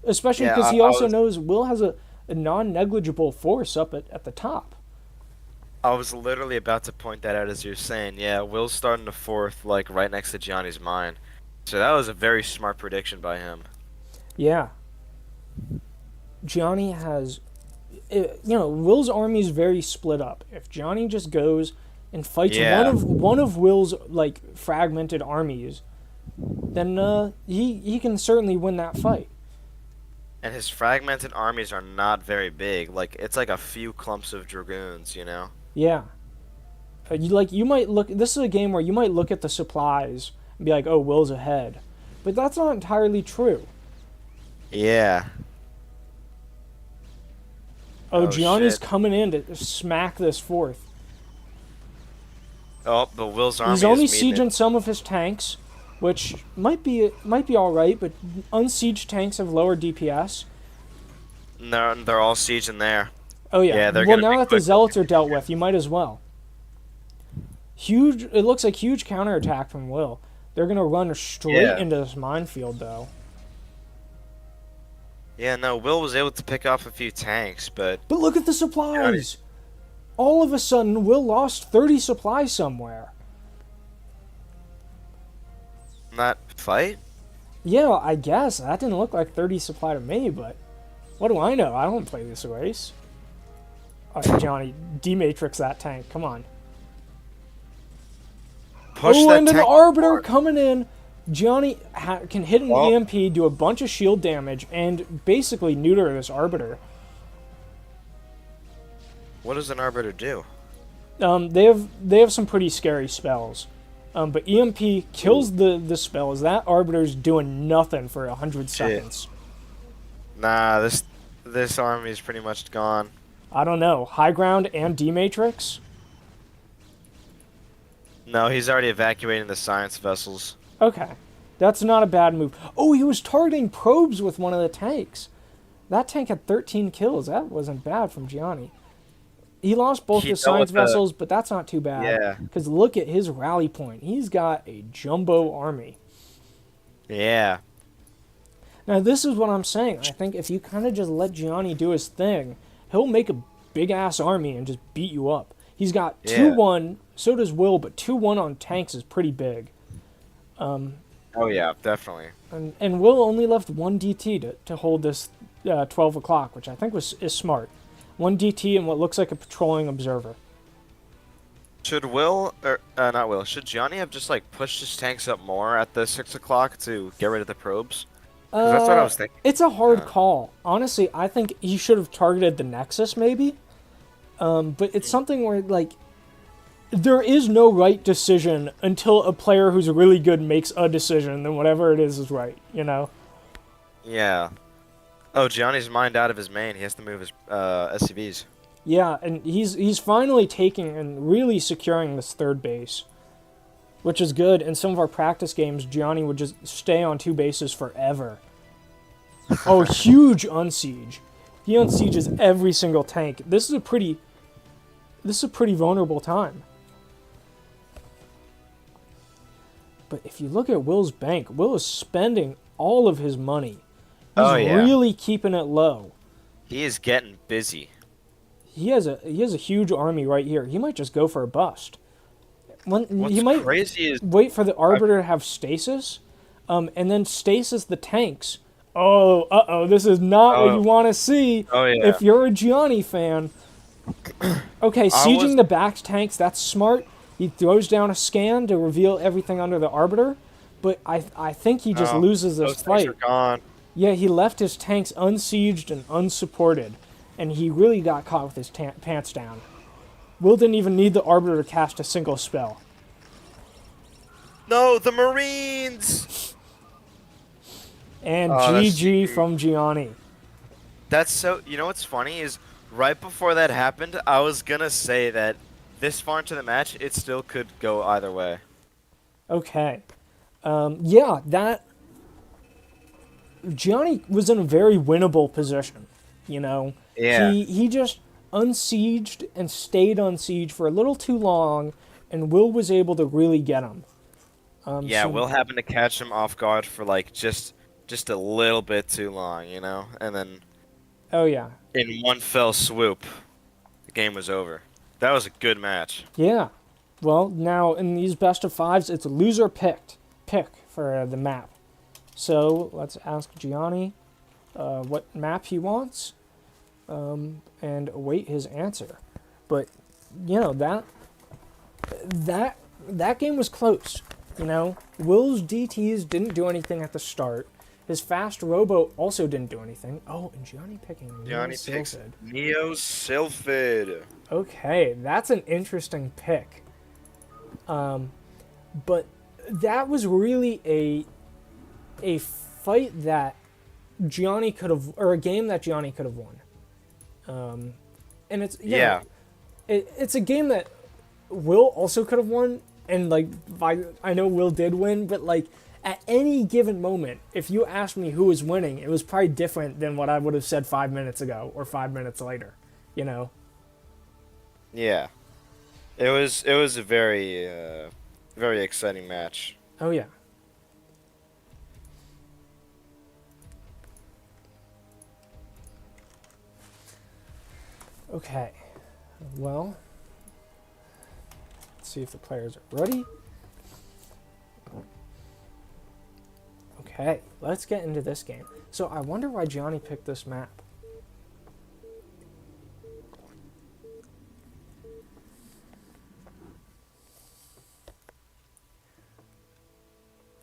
Especially Yeah, because he I also was- knows Will has a non-negligible force up at the top. I was literally about to point that out as you're saying. Yeah, Will's starting the 4th, right next to Gianni's mine. So that was a very smart prediction by him. Yeah. Gianni has... Will's army is very split up. If Gianni just goes and fights Yeah. one of Will's, fragmented armies, then he can certainly win that fight. And his fragmented armies are not very big. It's like a few clumps of dragoons, Yeah. You might look... This is a game where you might look at the supplies and be like, oh, Will's ahead. But that's not entirely true. Yeah. Oh, Oh, Gianni's shit. coming in to smack this fourth. Oh, but Will's army He's only is meeting sieging some of his tanks, which might be all right, but unsieged tanks have lower DPS. They're all sieging there. Oh yeah. Yeah, they're well, gonna now be that the quick. zealots are dealt with, you might as well. Huge. It looks like huge counterattack from Will. They're gonna run straight Yeah. into this minefield, though. Yeah, no, Will was able to pick off a few tanks, but But look at the supplies. All of a sudden, Will lost 30 supplies somewhere. not fight? Yeah, I guess that didn't look like 30 supply to me, but what do I know? I don't play this race. All right, Gianni, dematrix that tank. Come on. Push Oh, that and an tank arbiter forward. coming in. Gianni can hit an Oh. EMP, do a bunch of shield damage, and basically neuter this arbiter. What does an arbiter do? They have some pretty scary spells. But EMP kills the spells. That arbiter's doing nothing for 100 seconds. Nah, this army is pretty much gone. I don't know. High ground and dematrix? No, he's already evacuating the science vessels. Okay. That's not a bad move. Oh, he was targeting probes with one of the tanks. That tank had 13 kills. That wasn't bad from Gianni. He lost both He the dealt science with the- vessels, but that's not too bad. Yeah. Because look at his rally point. He's got a jumbo army. Yeah. Now, this is what I'm saying. I think if you kind of just let Gianni do his thing, he'll make a big-ass army and just beat you up. He's got Yeah. 2-1, so does Will, but 2-1 on tanks is pretty big. Oh yeah, definitely. And Will only left 1 DT to hold this 12 o'clock, which I think is smart. 1 DT and what looks like a patrolling observer. Should Will, or not Will, should Gianni have just pushed his tanks up more at the 6 o'clock to get rid of the probes? 'Cause that's what I was thinking. It's a hard call. Honestly, I think he should have targeted the Nexus, maybe. But it's something where, like, there is no right decision until a player who's really good makes a decision, then whatever it is right, you know? Yeah. Oh, Gianni's mined out of his main. He has to move his SCVs. Yeah, and he's finally taking and really securing this third base, which is good. In some of our practice games, Gianni would just stay on 2 bases forever. Oh, huge unsiege. He unsieges every single tank. This is a pretty vulnerable time. But if you look at Will's bank, Will is spending all of his money. He's really keeping it low. He is getting busy. He has a huge army right here. He might just go for a bust. What's crazy is Wait for the Arbiter to have stasis, and then stasis the tanks. Oh, this is not what you want to see. Oh, yeah. If you're a Gianni fan. Okay, sieging the back tanks, that's smart. He throws down a scan to reveal everything under the Arbiter, but I think he just loses this those fight. tanks are gone. Yeah, he left his tanks unsieged and unsupported, and he really got caught with his pants down. Will didn't even need the Arbiter to cast a single spell. No, the Marines! And that's GG from Gianni. That's so... You know what's funny is, right before that happened, I was gonna say that this far into the match, it still could go either way. Okay. Yeah, that... Gianni was in a very winnable position, you know? Yeah. He just unsieged and stayed unsieged for a little too long, and Will was able to really get him. Yeah, Will happened to catch him off guard for, like, just a little bit too long, you know? And then... Oh, yeah. In one fell swoop, the game was over. That was a good match. Yeah. Well, now in these best of 5s, it's a loser pick for the map. So let's ask Gianni what map he wants, and await his answer. But you know that game was close. You know, Will's DTs didn't do anything at the start. His fast robo also didn't do anything. Oh, and Gianni picking Gianni picks Neo Sylphid. Okay, that's an interesting pick. But that was really a fight that Gianni could have, or a game that Gianni could have won. And it's it's a game that Will also could have won, and like I know Will did win, but like at any given moment, if you asked me who was winning, it was probably different than what I would have said 5 minutes ago or 5 minutes later. You know. Yeah, it was a very very exciting match. Oh yeah. Okay, well, let's see if the players are ready. Okay, let's get into this game. So I wonder why Gianni picked this map.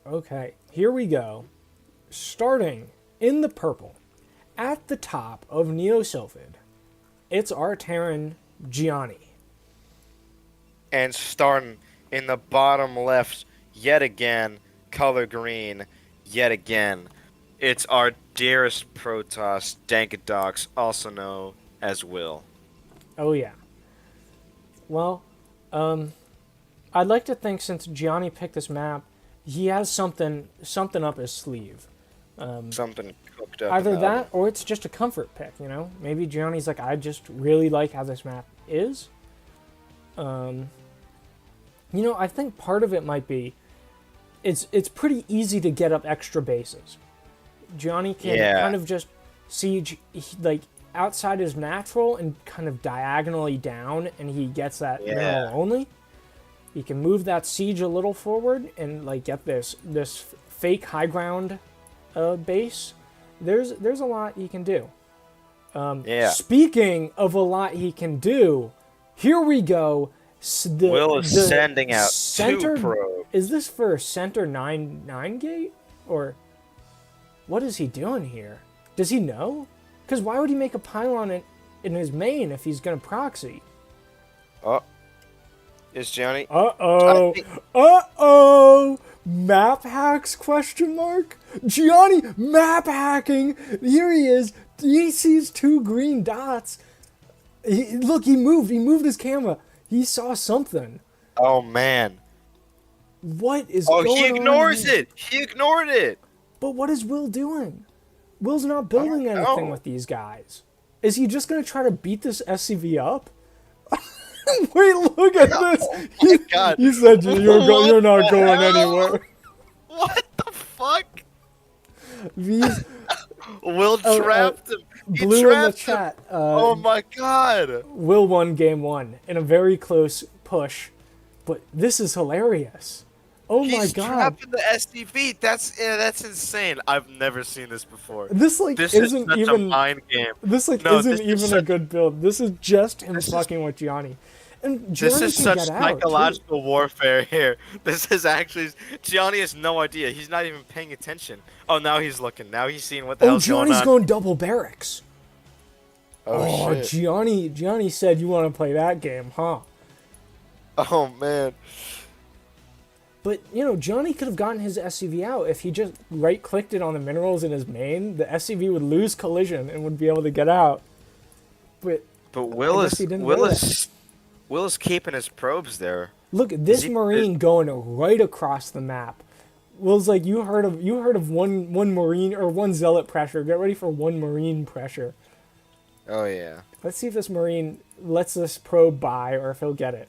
Okay, here we go. Starting in the purple, at the top of Neo Sylphid, it's our Terran Gianni. And starting in the bottom left, yet again, color green, yet again, it's our dearest Protoss, Dankadox, also known as Will. Oh yeah. Well, I'd like to think since Gianni picked this map, he has something up his sleeve. Something cooked up. Either that, or it's just a comfort pick, you know? Maybe Gianni's like, I just really like how this map is. You know, I think part of it might be, it's pretty easy to get up extra bases. Gianni can kind of just siege, like, outside his natural and kind of diagonally down, and he gets that mineral only. He can move that siege a little forward and, like, get this fake high ground base. There's a lot he can do. Speaking of a lot he can do, here we go. Will is sending out center, 2 probes. Is this for center 9 gate or? What is he doing here? Does he know? Because why would he make a pylon in his main if he's going to proxy? Oh. Is Gianni... Uh-oh. Uh-oh. Map hacks, question mark? Gianni, map hacking. Here he is. He sees 2 green dots. Look, he moved. He moved his camera. He saw something. Oh, man. What is going on? Oh, he ignores here? it. He ignored it. But what is Will doing? Will's not building anything with these guys. Is he just going to try to beat this SCV up? Wait, look at this. Oh my God. He said you're not going anywhere. What the fuck? These Will trapped him. He Blue in the trapped him. chat. Oh my God. Will won game 1 in a very close push. But this is hilarious. Oh my He's God. trapping the SCV. That's insane. I've never seen this before. This This isn't is such even a mind game. This No, isn't this is even a good build. This is just him fucking with Gianni. And Gianni This is can such get out, psychological warfare here. This is actually... Gianni has no idea. He's not even paying attention. Oh, now he's looking. Now he's seeing what the too. hell's going Gianni's on. going double barracks. Oh, shit. Gianni said you want to play that game, huh? Oh, man. But, Gianni could have gotten his SCV out if he just right-clicked it on the minerals in his main. The SCV would lose collision and would be able to get out. But Will I guess he didn't Will do it. is Will is keeping his probes there. Look, this he- Marine going right across the map. Will's like, you heard of one Marine or one Zealot pressure. Get ready for one Marine pressure. Oh yeah. Let's see if this Marine lets this probe by or if he'll get it.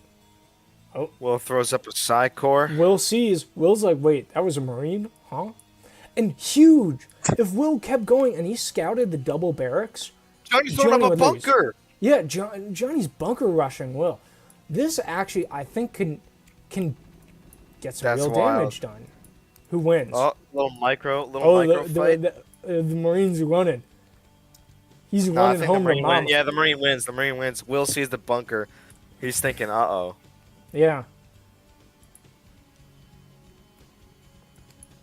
Will throws up a psi core. Will sees. Will's like, wait, that was a Marine? Huh? And huge. If Will kept going and he scouted the double barracks. Johnny's throwing Gianni up a would lose. bunker. Yeah, Johnny's bunker rushing Will. This actually, I think, can get some That's real wild. damage done. Who wins? Oh, little micro fight. The Marine's running. He's No, I running think the home to Marine mama. wins. Yeah, the Marine wins. The Marine wins. Will sees the bunker. He's thinking, uh-oh. Yeah.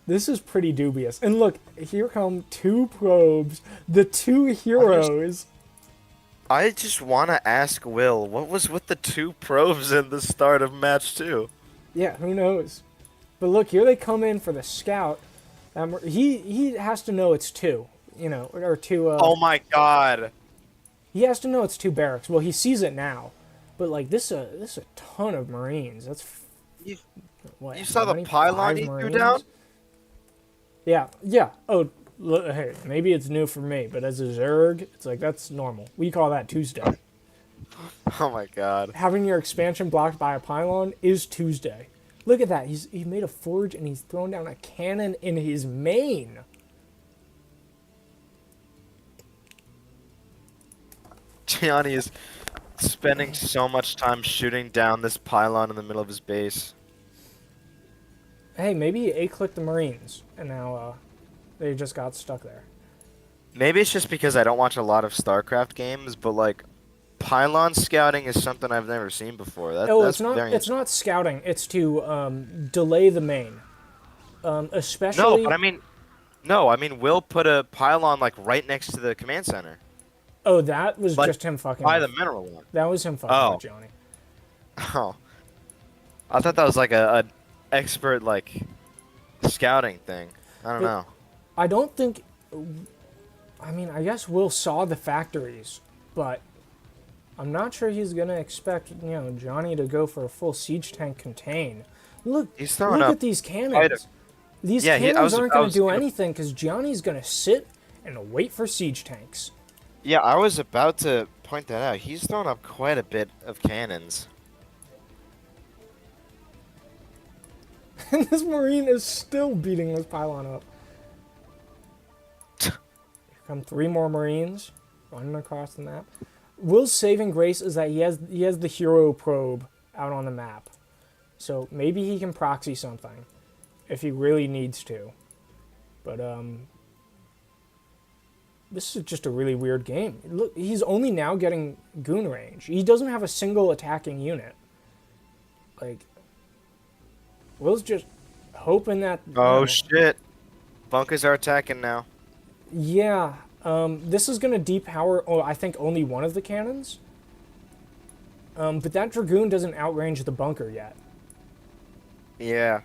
This is pretty dubious. And look, here come 2 probes. The 2 heroes. I just want to ask Will, what was with the 2 probes in the start of match 2? Yeah, who knows? But look, here they come in for the scout. He has to know it's 2, or 2. Oh my God. He has to know it's 2 barracks. Well, he sees it now. But like this is a ton of Marines. That's what? You saw the 95 pylon he threw Marines? down? Yeah. Oh, look, hey, maybe it's new for me, but as a Zerg, it's like that's normal. We call that Tuesday. Oh my God. Having your expansion blocked by a pylon is Tuesday. Look at that. He made a forge and he's thrown down a cannon in his main. Gianni is spending so much time shooting down this pylon in the middle of his base. Hey, maybe he A-clicked the Marines, and now they just got stuck there. Maybe it's just because I don't watch a lot of StarCraft games, but like pylon scouting is something I've never seen before. That's very it's not scouting. It's to delay the main. Especially. No, I mean Will put a pylon like right next to the command center. Oh, that was Like, just him fucking. By with- the mineral one. That was him fucking with Johnny. Oh. I thought that was like a expert like scouting thing. I don't know. I don't think. I mean, I guess Will saw the factories, but I'm not sure he's gonna expect Johnny to go for a full siege tank contain. Look, He's throwing look up at these quite cannons. These cannons aren't I gonna was do gonna- anything because Johnny's gonna sit and wait for siege tanks. Yeah, I was about to point that out. He's thrown up quite a bit of cannons. And this Marine is still beating this pylon up. Here come 3 more Marines running across the map. Will's saving grace is that he has the hero probe out on the map. So maybe he can proxy something if he really needs to. But this is just a really weird game. Look, he's only now getting goon range. He doesn't have a single attacking unit. Like, Will's just hoping that... Oh shit. Bunkers are attacking now. Yeah. This is going to depower, I think, only one of the cannons. But that Dragoon doesn't outrange the bunker yet. Yeah.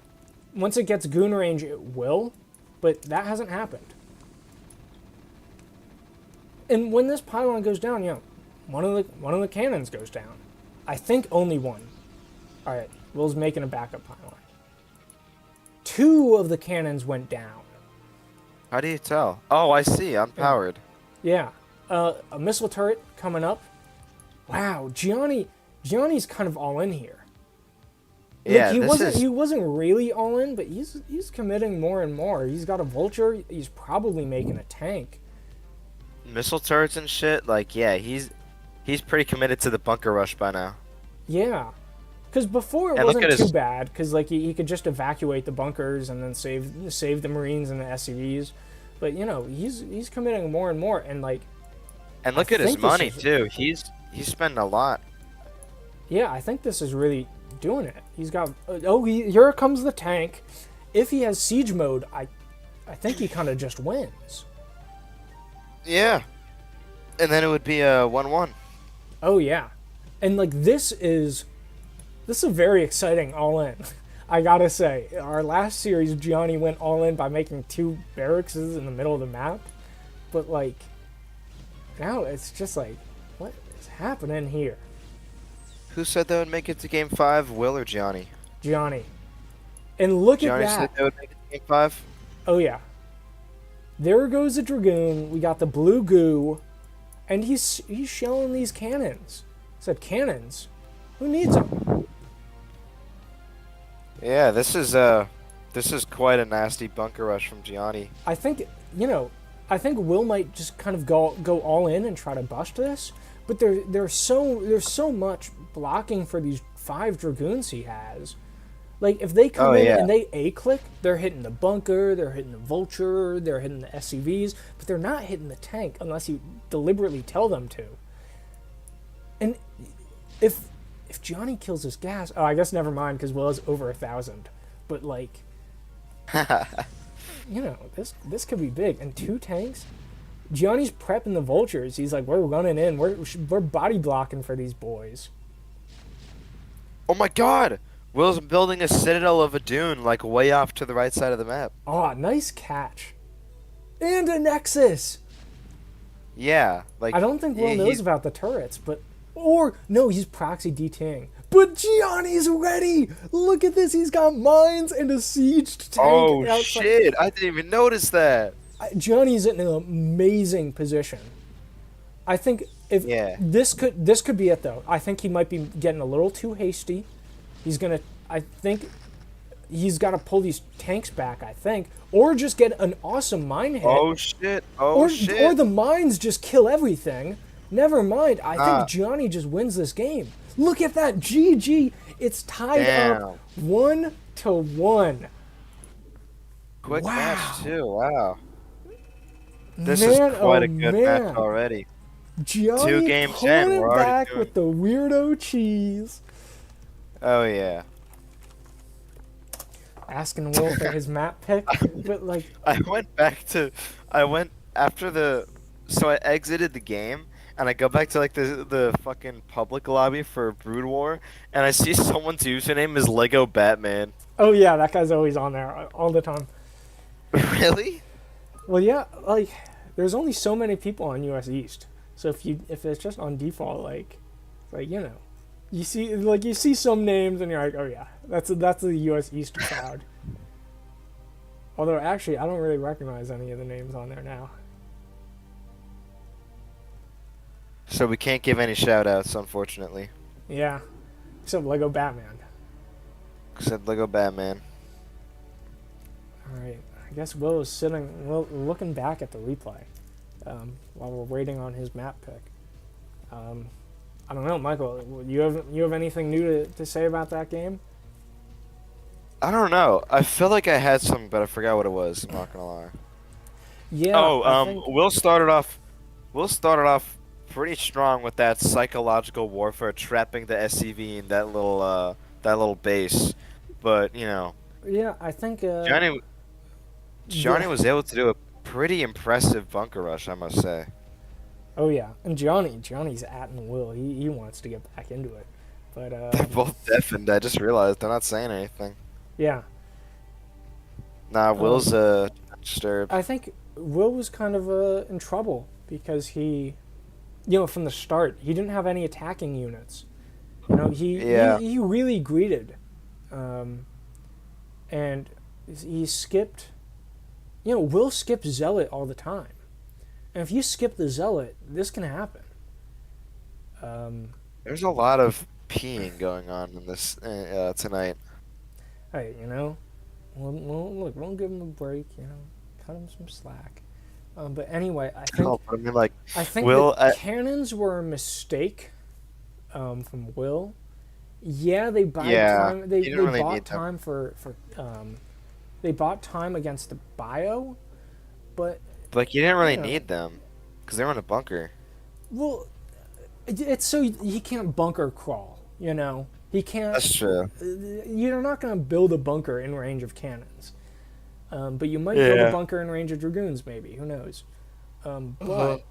Once it gets goon range, it will, but that hasn't happened. And when this pylon goes down, one of the cannons goes down. I think only one. All right, Will's making a backup pylon. 2 of the cannons went down. How do you tell? Oh, I see. Unpowered. Yeah, a missile turret coming up. Wow, Gianni's kind of all in here. Yeah, Look, he wasn't really all in, but he's committing more and more. He's got a vulture. He's probably making a tank. Missile turrets and shit. Like, yeah, he's pretty committed to the bunker rush by now. Yeah, because before it And look wasn't at too his- bad, because like he could just evacuate the bunkers and then save the Marines and the SCVs. But he's committing more and more, and like And look I at his think this money is- too. He's spending a lot. yeah, I think this is really doing it. He's got here comes the tank. If he has siege mode, I think he kind of just wins. Yeah. And then it would be a 1-1. Oh yeah, and like this is a very exciting all in. I gotta say, our last series, Gianni went all in by making 2 barracks in the middle of the map, but like now it's just like, what is happening here? Who said they would make it to game 5? Will or Gianni? Gianni, and look Gianni at said that. they would make it to game 5. Oh yeah, there goes the Dragoon. We got the blue goo, and he's shelling these cannons. I said cannons. Who needs them? Yeah, this is quite a nasty bunker rush from Gianni. I think Will might just kind of go all in and try to bust this, but there's so much blocking for these 5 Dragoons he has. Like if they come in and they A-click, they're hitting the bunker, they're hitting the vulture, they're hitting the SCVs, but they're not hitting the tank unless you deliberately tell them to. And if Gianni kills his gas, I guess never mind because Will is over 1,000. But like, this could be big. And 2 tanks. Gianni's prepping the vultures. He's like, we're running in. We're body blocking for these boys. Oh my God! Will's building a citadel of a dune, like way off to the right side of the map. Oh, nice catch. And a nexus. Yeah, like I don't think Will he- knows he's- about the turrets, no, he's proxy DTing. But Gianni's ready. Look at this. He's got mines and a sieged tank. Oh outside. shit! I didn't even notice that. Gianni's in an amazing position. I think if this could be it though. I think he might be getting a little too hasty. I think he's got to pull these tanks back. I think, or just get an awesome mine hit. Oh shit! Oh shit! Or the mines just kill everything. Never mind. I think Gianni just wins this game. Look at that. GG. It's tied up 1-1. Quick Wow. match too. Wow. This Man, is quite oh a good man. match already. Gianni 2 games pulling in, it we're already back doing- with the weirdo cheese. Oh yeah. Asking Will for his map pick, but like, I went after so I exited the game and I go back to like the fucking public lobby for Brood War and I see someone's username is Lego Batman. oh yeah, that guy's always on there all the time. Really? Well, yeah, like there's only so many people on US East, so if it's just on default, like you see some names and you're like, oh yeah, that's the US East crowd. Although actually, I don't really recognize any of the names on there now. So we can't give any shout outs, unfortunately. Yeah, except Lego Batman. Except Lego Batman. All right, I guess Will is looking back at the replay while we're waiting on his map pick. I don't know, Michael. You have anything new to say about that game? I don't know. I feel like I had something, but I forgot what it was. I'm not gonna lie. Yeah. I think- Will started off pretty strong with that psychological warfare, trapping the SCV in that little base. But Yeah, I think. Johnny was able to do pretty impressive bunker rush, I must say. Oh yeah, and Gianni's atting Will. He wants to get back into it, but They're both deafened. I just realized they're not saying anything. yeah, Nah, Will's disturbed. I think Will was kind of in trouble because he, from the start he didn't have any attacking units. He really greeted, and he skipped. Will skip Zealot all the time. And if you skip the Zealot, this can happen. There's a lot of peeing going on in this tonight. Hey, we'll give him a break. Cut him some slack. But anyway, I think No, but I mean, like, Will, the cannons were a mistake from Will. Yeah, they bought time. They really bought time for they bought time against the bio, but like you didn't really need them because they were in a bunker. Well, it's so he can't bunker crawl. He can't. That's true. You're not going to build a bunker in range of cannons, but you might build a bunker in range of dragoons. Maybe, who knows? But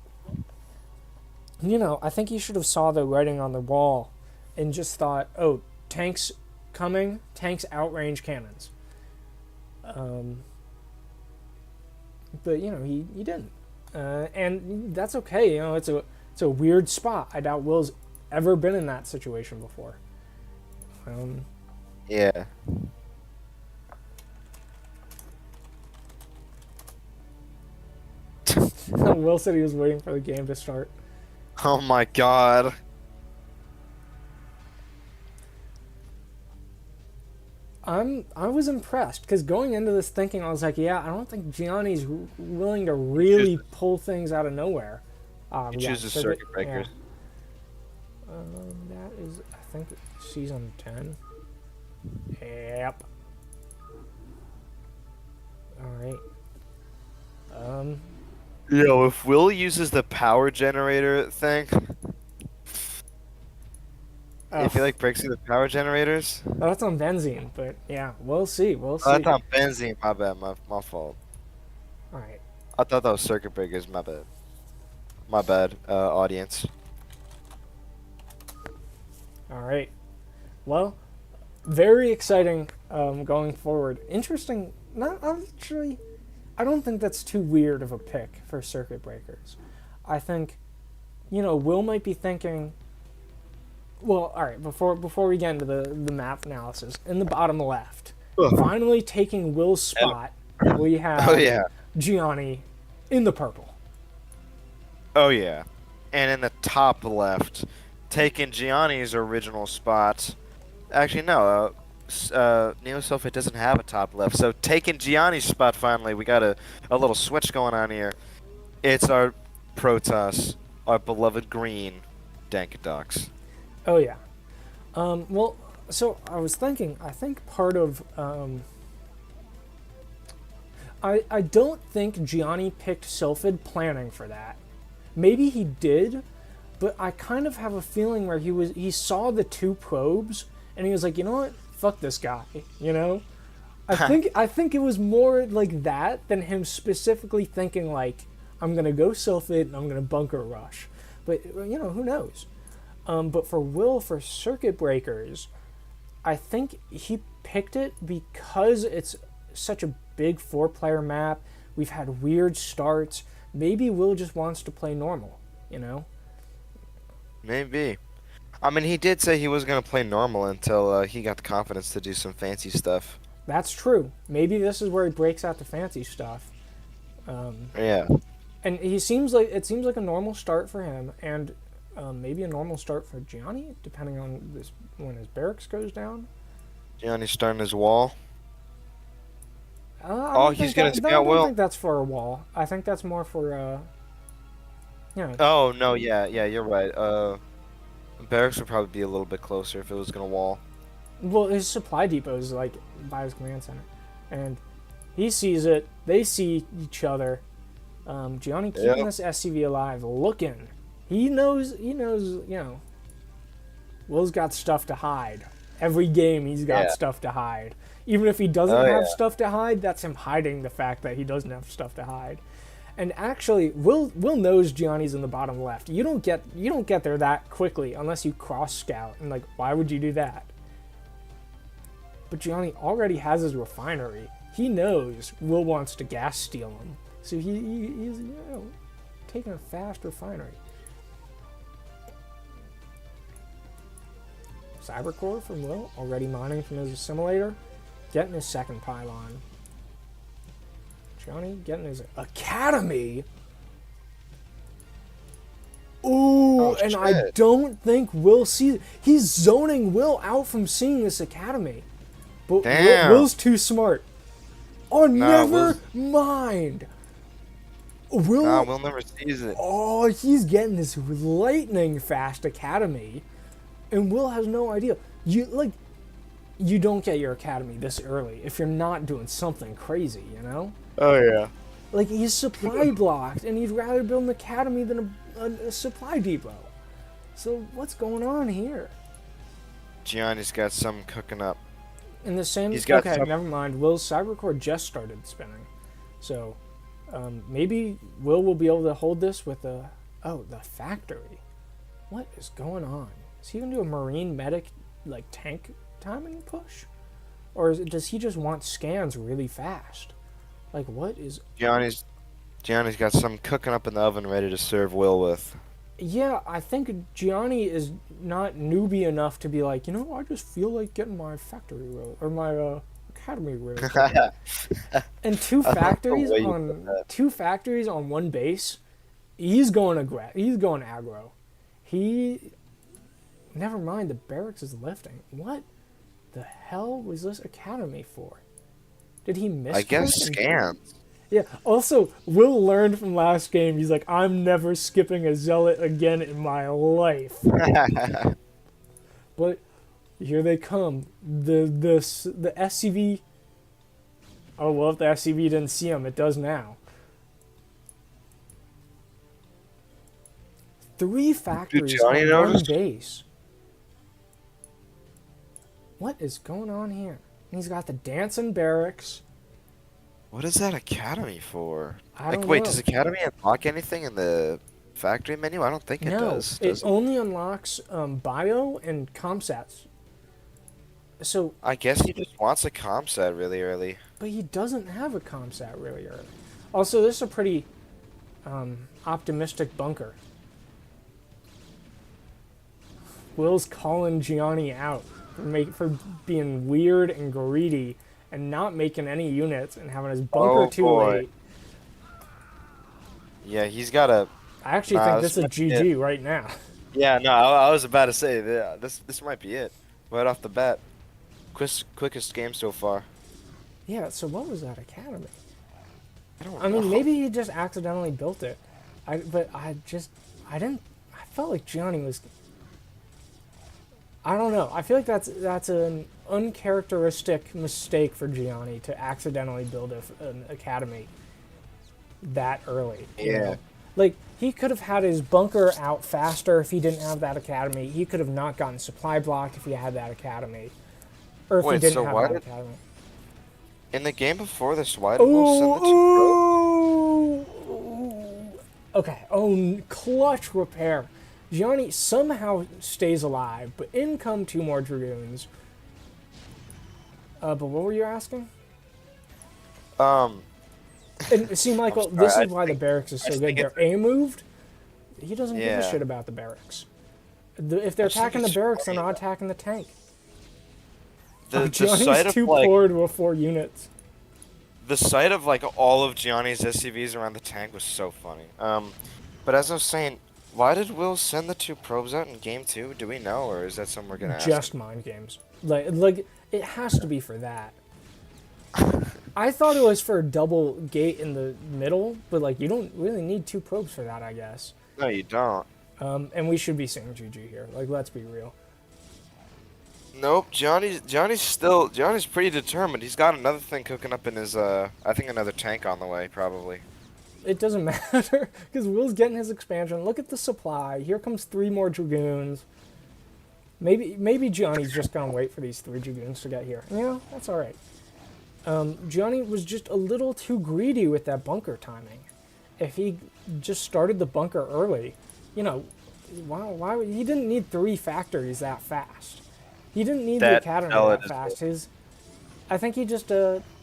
I think you should have saw the writing on the wall, and just thought, oh, tanks coming, tanks outrange cannons. But he didn't, and that's okay. It's a weird spot. I doubt Will's ever been in that situation before. Yeah. Will said he was waiting for the game to start. Oh my god. I was impressed because going into this thinking, I was like, yeah, I don't think Gianni's willing to really pull things out of nowhere. He chooses circuit breakers. Yeah. That is, I think, season 10. Yep. All right. If Will uses the power generator thing, if he breaks through the power generators. Oh, that's on benzene, but yeah, we'll see. Oh, that's on benzene. My bad. My fault. All right. I thought that was circuit breakers. My bad. My bad, audience. All right. Well, very exciting going forward. Interesting. Not actually. I don't think that's too weird of a pick for circuit breakers. I think, Will might be thinking. Well, all right. Before we get into the map analysis, in the bottom left, finally taking Will's spot, we have Gianni in the purple. Oh yeah, and in the top left, taking Gianni's original spot. Actually, no. Neosulfate doesn't have a top left, so taking Gianni's spot finally. We got a little switch going on here. It's our Protoss, our beloved green Dankadox. Oh yeah. Well, so I was thinking. I think part of I don't think Gianni picked Sylphid planning for that. Maybe he did, but I kind of have a feeling where he saw the two probes and he was like, you know what? Fuck this guy. I think it was more like that than him specifically thinking like, I'm gonna go Sylphid and I'm gonna bunker rush. But who knows? But for Will, for circuit breakers, I think he picked it because it's such a big 4-player map. We've had weird starts. Maybe Will just wants to play normal, Maybe. I mean, he did say he was going to play normal until he got the confidence to do some fancy stuff. That's true. Maybe this is where he breaks out the fancy stuff. Yeah. And it seems like a normal start for him, and maybe a normal start for Gianni, depending on when his barracks goes down. Gianni's starting his wall. He's going to scout Will? I don't think that's for a wall. I think that's more for, Oh, no, yeah, you're right. Barracks would probably be a little bit closer if it was going to wall. Well, his supply depot is, by his command center. And he sees it. They see each other. Gianni keeping this SCV alive, looking. He knows, Will's got stuff to hide. Every game he's got stuff to hide. Even if he doesn't have stuff to hide, that's him hiding the fact that he doesn't have stuff to hide. And actually, Will knows Gianni's in the bottom left. You don't get there that quickly unless you cross scout. And like, why would you do that? But Gianni already has his refinery. He knows Will wants to gas steal him, so he's taking a fast refinery. Cybercore from Will, already mining from his assimilator, getting his second pylon. Gianni getting his academy. Ooh, and I don't think Will sees. He's zoning Will out from seeing this academy. But Will's too smart. Oh, never mind. Will never sees it. Oh, he's getting this lightning fast academy, and Will has no idea. You don't get your academy this early if you're not doing something crazy, you know? Oh yeah. Like, he's supply blocked, and he'd rather build an academy than a supply depot. So what's going on here? Gianni's got something cooking up. In the same... Okay, never mind. Will's Cybercore just started spinning. So, maybe will be able to hold this with the factory. What is going on? Is he going to do a marine medic, like, tank timing push? Or does he just want scans really fast? Like, what is... Gianni's got something cooking up in the oven ready to serve Will with. Yeah, I think Gianni is not newbie enough to be like, you know, I just feel like getting my factory roll, or my academy roll. And two factories on one base, he's going aggro. Never mind, the barracks is lifting. What the hell was this academy for? Did he miss? I guess scans. Yeah, also, Will learned from last game, he's like, I'm never skipping a zealot again in my life. But here they come. The SCV... Oh, well, if the SCV didn't see him, it does now. 3 factories on one base. What is going on here? And he's got the dancing barracks. What is that academy for? I don't wait, know. does academy unlock anything in the factory menu? I don't think it does. It only unlocks bio and comsats. So I guess he just wants a comsat really early. But he doesn't have a comsat really early. Also, this is a pretty optimistic bunker. Will's calling Gianni out for being weird and greedy and not making any units and having his bunker too late. Yeah, he's got a... I actually think this is GG right now. Yeah, no, I was about to say, this might be it. Right off the bat. Quickest game so far. Yeah, so what was that academy? I don't know. Maybe he just accidentally built it. I felt like Gianni was... I don't know. I feel like that's an uncharacteristic mistake for Gianni to accidentally build an academy that early. You know? Like, he could have had his bunker out faster if he didn't have that academy. He could have not gotten supply blocked if he had that academy. Or if he didn't have that academy. In the game before this, why did Will send the 2 probes? Okay, clutch repair. Gianni somehow stays alive, but in come 2 more Dragoons. But what were you asking? And see, Michael, this is why the barracks is so good. They're A-moved. He doesn't give a shit about the barracks. If they're attacking the barracks, they're not attacking the tank. Gianni's too poor to afford units. The sight of all of Gianni's SCVs around the tank was so funny. But as I was saying, why did Will send the 2 probes out in game 2? Do we know, or is that something we're gonna ask? Just mind games. Like it has to be for that. I thought it was for a double gate in the middle, but you don't really need 2 probes for that, I guess. No, you don't. And we should be saying GG here. Let's be real. Nope, Gianni's pretty determined. He's got another thing cooking up in his I think another tank on the way, probably. It doesn't matter, because Will's getting his expansion. Look at the supply. Here comes 3 more Dragoons. Maybe Gianni's just gonna wait for these 3 Dragoons to get here. You know, that's alright. Gianni was just a little too greedy with that bunker timing. if he just started the bunker early, you know, he didn't need 3 factories that fast. He didn't need the That academy solid that is fast. I think he just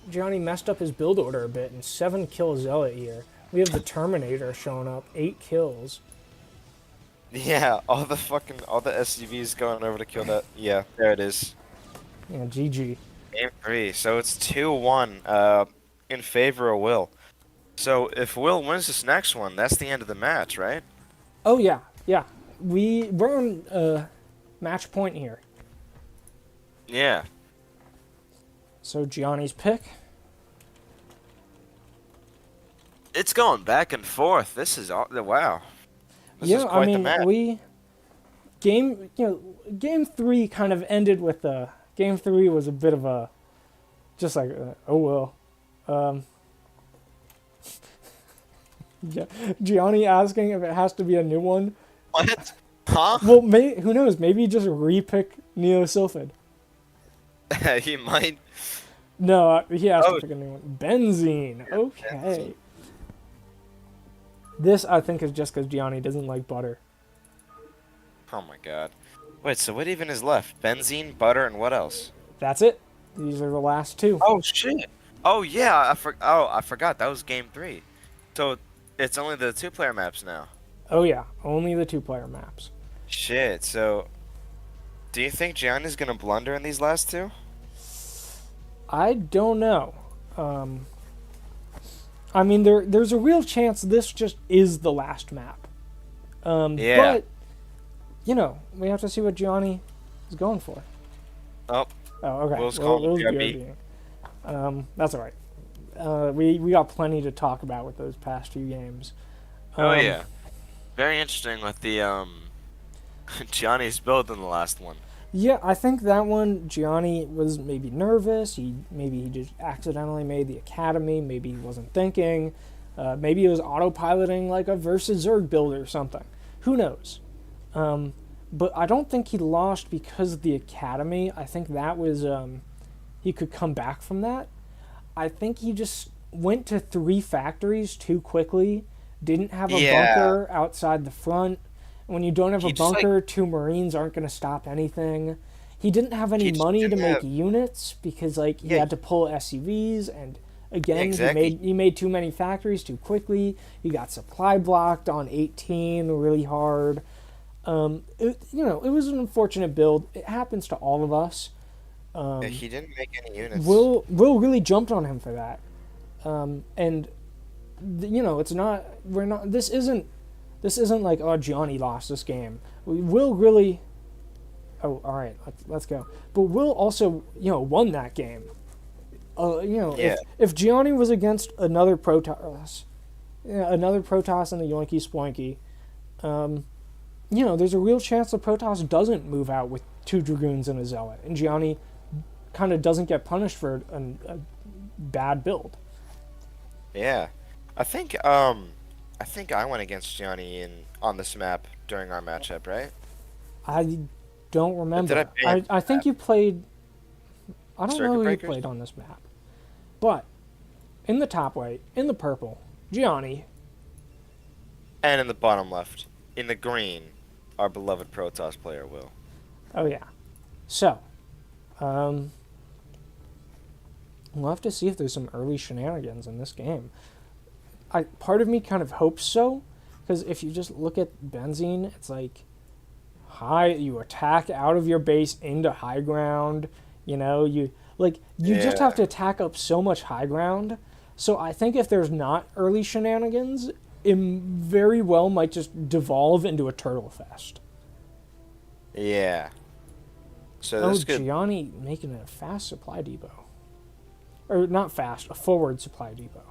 Gianni messed up his build order a bit and 7 kill Zealot here. We have the Terminator showing up, 8 kills. Yeah, all the SCVs going over to kill that. Yeah, there it is. Yeah, GG. Game 3. So it's 2-1 in favor of Will. So if Will wins this next one, that's the end of the match, right? Oh yeah. We're on match point here. Yeah. So Gianni's pick. It's going back and forth. This is all wow. This is Yeah, quite I the mean, match. game 3 kind of ended with game 3 was a bit of a, just like, oh well. Yeah, Gianni asking if it has to be a new one. What? Huh? Well, who knows? Maybe just repick Neo Sylphid. He might. No, he has Oh. to pick a new one. Benzene. Okay. This, I think, is just because Gianni doesn't like butter. Oh my god. Wait, so what even is left? Benzene, butter, and what else? That's it. These are the last 2. Oh shit. Oh yeah, I forgot. That was game 3. So it's only the 2-player maps now. Oh yeah, only the 2-player maps. Shit. So do you think Gianni's gonna blunder in these last 2? I don't know. I mean, there's a real chance this just is the last map. Yeah. But, you know, we have to see what Gianni is going for. Oh, Oh, okay. Will's calling BRB. That's all right. We got plenty to talk about with those past few games. oh yeah. Very interesting with the Gianni's build in the last one. Yeah, I think that one, Gianni was maybe nervous. Maybe he just accidentally made the academy. Maybe he wasn't thinking. Maybe he was autopiloting like a versus Zerg build or something. Who knows? But I don't think he lost because of the academy. I think that was he could come back from that. I think he just went to 3 factories too quickly. Didn't have a bunker outside the front. When you don't have a bunker, 2 Marines aren't going to stop anything. He didn't have any money to make units because he had to pull SCVs, and again, he made too many factories too quickly. He got supply blocked on 18 really hard. It was an unfortunate build. It happens to all of us. He didn't make any units. Will really jumped on him for that. And it's not. We're not. This isn't like, oh, Gianni lost this game. Will really. Oh, all right. Let's go. But Will also, won that game. If Gianni was against another Protoss, in the Yoinky Sploinky, there's a real chance the Protoss doesn't move out with 2 Dragoons and a Zealot, and Gianni kind of doesn't get punished for a bad build. Yeah, I think I went against Gianni on this map during our matchup, right? I don't remember. Did I ban I think you played. I don't Circuit know who Breakers? you played on this map, but in the top right, in the purple, Gianni. And in the bottom left, in the green, our beloved Protoss player Will. Oh yeah. So, we'll have to see if there's some early shenanigans in this game. Part of me kind of hopes so, because if you just look at Benzene, it's like you attack out of your base into high ground. You just have to attack up so much high ground. So I think if there's not early shenanigans, it very well might just devolve into a turtle fest. Yeah. So this could. Gianni making a fast supply depot. Or not fast, a forward supply depot.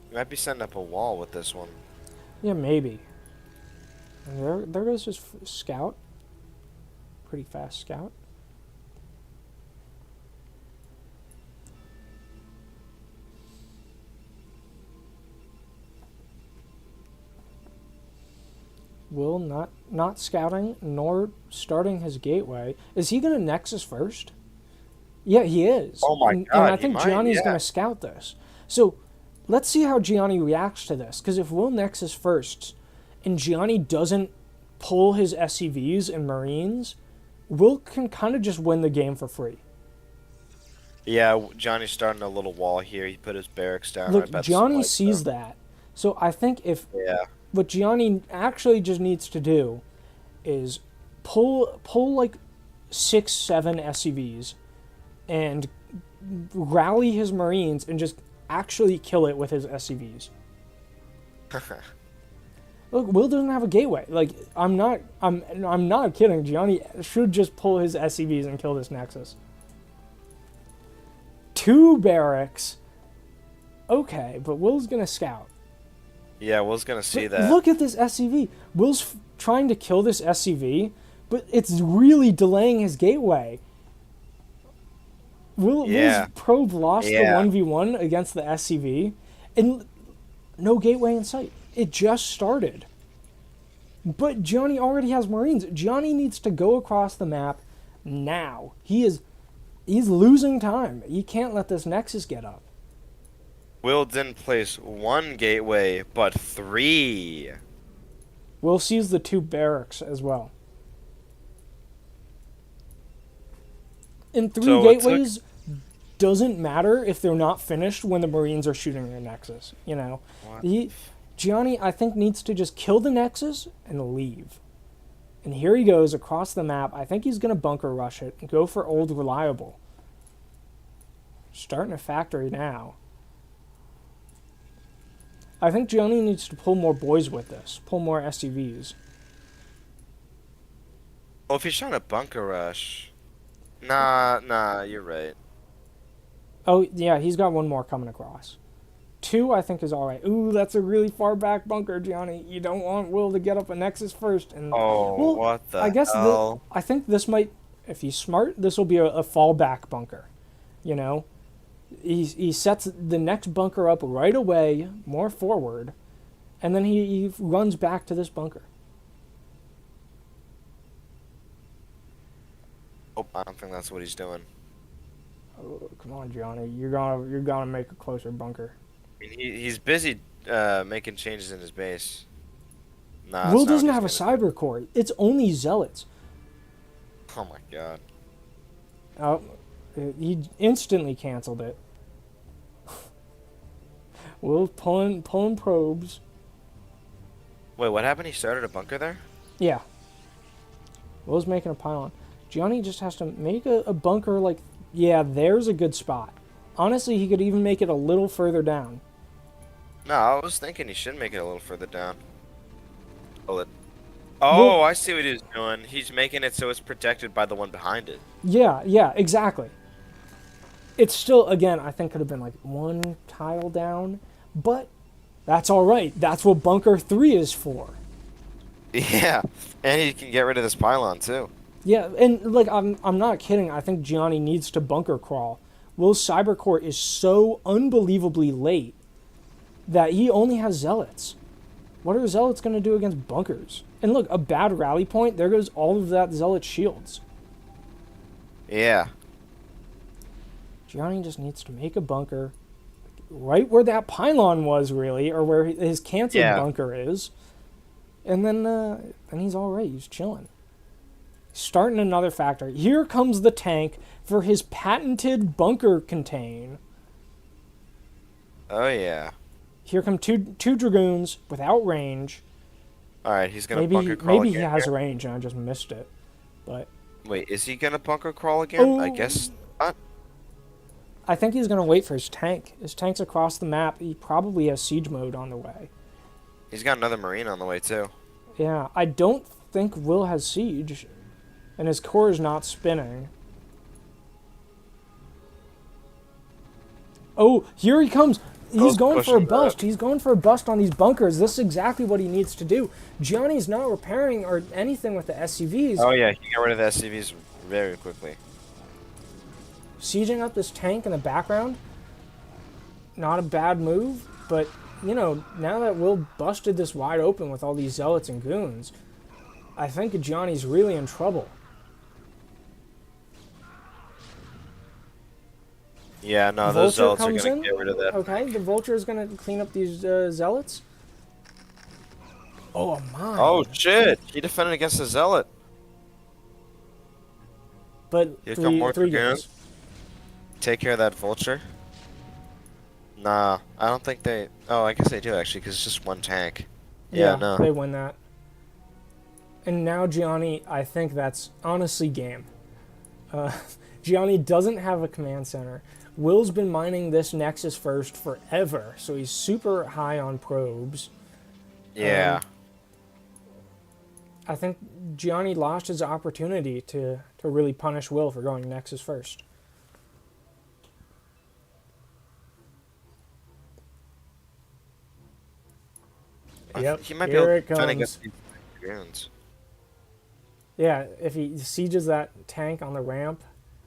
You might be setting up a wall with this one. Yeah, maybe. And there goes his scout. Pretty fast scout. Will not scouting nor starting his gateway. Is he going to Nexus first? Yeah, he is. Oh my and God, I he think might, Gianni's yeah. going to scout this. So let's see how Gianni reacts to this. Because if Will Nexus first, and Gianni doesn't pull his SCVs and Marines, Will can kind of just win the game for free. Yeah, Johnny's starting a little wall here. He put his barracks down. Look, right by the Gianni supply sees zone. that. So I think if Yeah. what Gianni actually just needs to do is pull like 6, 7 SCVs and rally his Marines and just actually kill it with his SCVs. Look, Will doesn't have a gateway. Like, I'm not kidding. Gianni should just pull his SCVs and kill this Nexus. 2 barracks. Okay, but Will's gonna scout. Yeah, Will's gonna see But that. look at this SCV. Will's trying to kill this SCV, but it's really delaying his gateway. Yeah. Will's probe lost Yeah. the 1v1 against the SCV, and no gateway in sight. It just started. But Gianni already has Marines. Gianni needs to go across the map now. He's losing time. He can't let this Nexus get up. Will didn't place 1 gateway, but 3. Will sees the 2 barracks as well. And 3 So it took- gateways doesn't matter if they're not finished when the Marines are shooting their Nexus. You know, What? Gianni, I think, needs to just kill the Nexus and leave. And here he goes across the map. I think he's going to bunker rush it and go for old reliable. Starting a factory now. I think Gianni needs to pull more boys with this. Pull more SCVs. Well, if he's trying to bunker rush. Nah, you're right. Oh, yeah, he's got 1 more coming across. 2, I think, is all right. Ooh, that's a really far back bunker, Gianni. You don't want Will to get up a Nexus first. And Oh, well, what the I guess hell? I think this might, if he's smart, this will be a fallback bunker. You know? He sets the next bunker up right away, more forward, and then he runs back to this bunker. Oh, I don't think that's what he's doing. Oh, come on, Gianni. You're gonna make a closer bunker. I mean, he's busy making changes in his base. Nah, Will that's not doesn't what have a he's gonna cyber core. It's only zealots. do. Oh my god. Oh, he instantly canceled it. Will pulling probes. Wait, what happened? He started a bunker there? Yeah. Will's making a pylon. Gianni just has to make a bunker like, yeah, there's a good spot. Honestly, he could even make it a little further down. No, I was thinking he should make it a little further down. Oh, Well- I see what he's doing. He's making it so it's protected by the one behind it. Yeah, exactly. It's still, again, I think could have been like 1 tile down, but that's all right. That's what bunker 3 is for. Yeah, and he can get rid of this pylon too. Yeah, and like I'm not kidding. I think Gianni needs to bunker crawl. Will's cyber core is so unbelievably late that he only has zealots. What are zealots going to do against bunkers? And look, a bad rally point, there goes all of that zealot shields. Yeah. Gianni just needs to make a bunker right where that pylon was, really, or where his canceled Yeah. bunker is. And then he's all right. He's chilling. Starting another factory. Here comes the tank for his patented bunker contain. Oh yeah. Here come two dragoons without range. All right, he's gonna bunker crawl Maybe he again has here. range and I just missed it. But Wait, is he gonna bunker crawl again? I Oh. guess not. I think he's gonna wait for his tank. His tank's across the map. He probably has siege mode on the way. He's got another marine on the way too. Yeah, I don't think Will has siege, and his core is not spinning. Oh, here he comes. He's Goes going for a pushing bust. back. He's going for a bust on these bunkers. This is exactly what he needs to do. Gianni's not repairing or anything with the SCVs. Oh yeah, he can get rid of the SCVs very quickly. Sieging up this tank in the background, not a bad move, but, you know, now that Will busted this wide open with all these zealots and goons, I think Gianni's really in trouble. Yeah, no, those Vulture zealots are comes gonna in. get rid of that. Okay, the vulture is gonna clean up these zealots. Oh, a mine. Oh shit! He defended against the zealot. But Here come more three dragoons. goes. Take care of that vulture. Nah, I don't think they. Oh, I guess they do actually, because it's just one tank. Yeah, no. They win that. And now Gianni, I think that's honestly game. Gianni doesn't have a command center. Will's been mining this Nexus first forever, so he's super high on probes. Yeah. I think Gianni lost his opportunity to really punish Will for going Nexus first. Yep, He might be here able it to defend comes. against these dragoons. Yeah, if he sieges that tank on the ramp,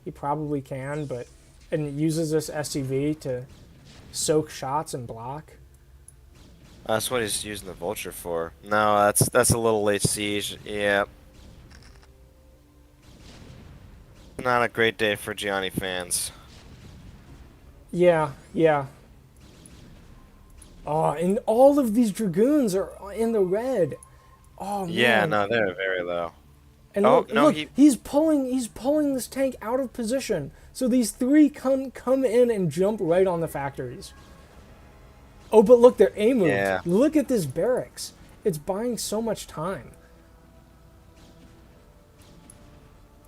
he probably can, but and uses this SCV to soak shots and block. That's what he's using the vulture for. No, that's a little late siege. Yeah. Not a great day for Gianni fans. Yeah. Oh, and all of these dragoons are in the red. Oh man. Yeah, no, they're very low. And Oh, look, no, look, he's pulling this tank out of position. So these three come in and jump right on the factories. Oh, but look, they're A-moved. Yeah. Look at this barracks. It's buying so much time.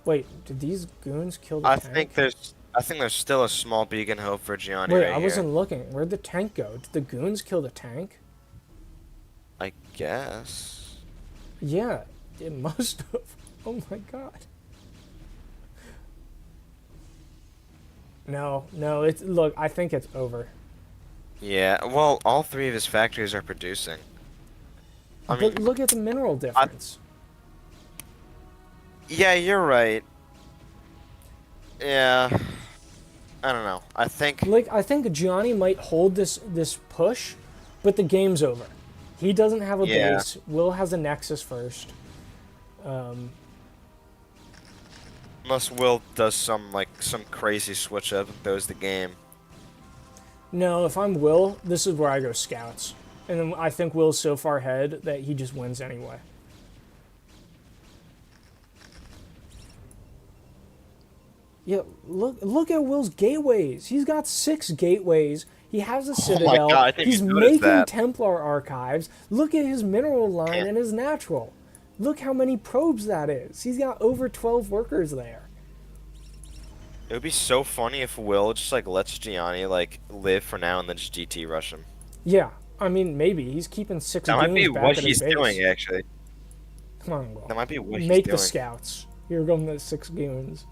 Wait, did these goons kill the I tank? think there's still a small beacon hope for Gianni Wait, right I wasn't here. looking. Where'd the tank go? Did the goons kill the tank? I guess. Yeah, it must have. Oh my god. No, look, I think it's over. Yeah, well, all three of his factories are producing. I mean, But look at the mineral difference. yeah, you're right. Yeah. I don't know. I think I think Gianni might hold this push, but the game's over. He doesn't have a Yeah. base. Will has a Nexus first. unless Will does some crazy switch up and throws the game. No, if I'm Will, this is where I go scouts. And then I think Will's so far ahead that he just wins anyway. Yeah, look at Will's gateways. He's got 6 gateways. He has a citadel. God, I didn't He's even notice making that. Templar archives. Look at his mineral line and his natural. Look how many probes that is. He's got over 12 workers there. It would be so funny if Will just lets Gianni live for now and then just GT rush him. Yeah, I mean maybe he's keeping 6 That might goons be back what at he's his base. doing actually. Come on, Will. That might be what he's Make doing. the scouts. Here come the 6 goons.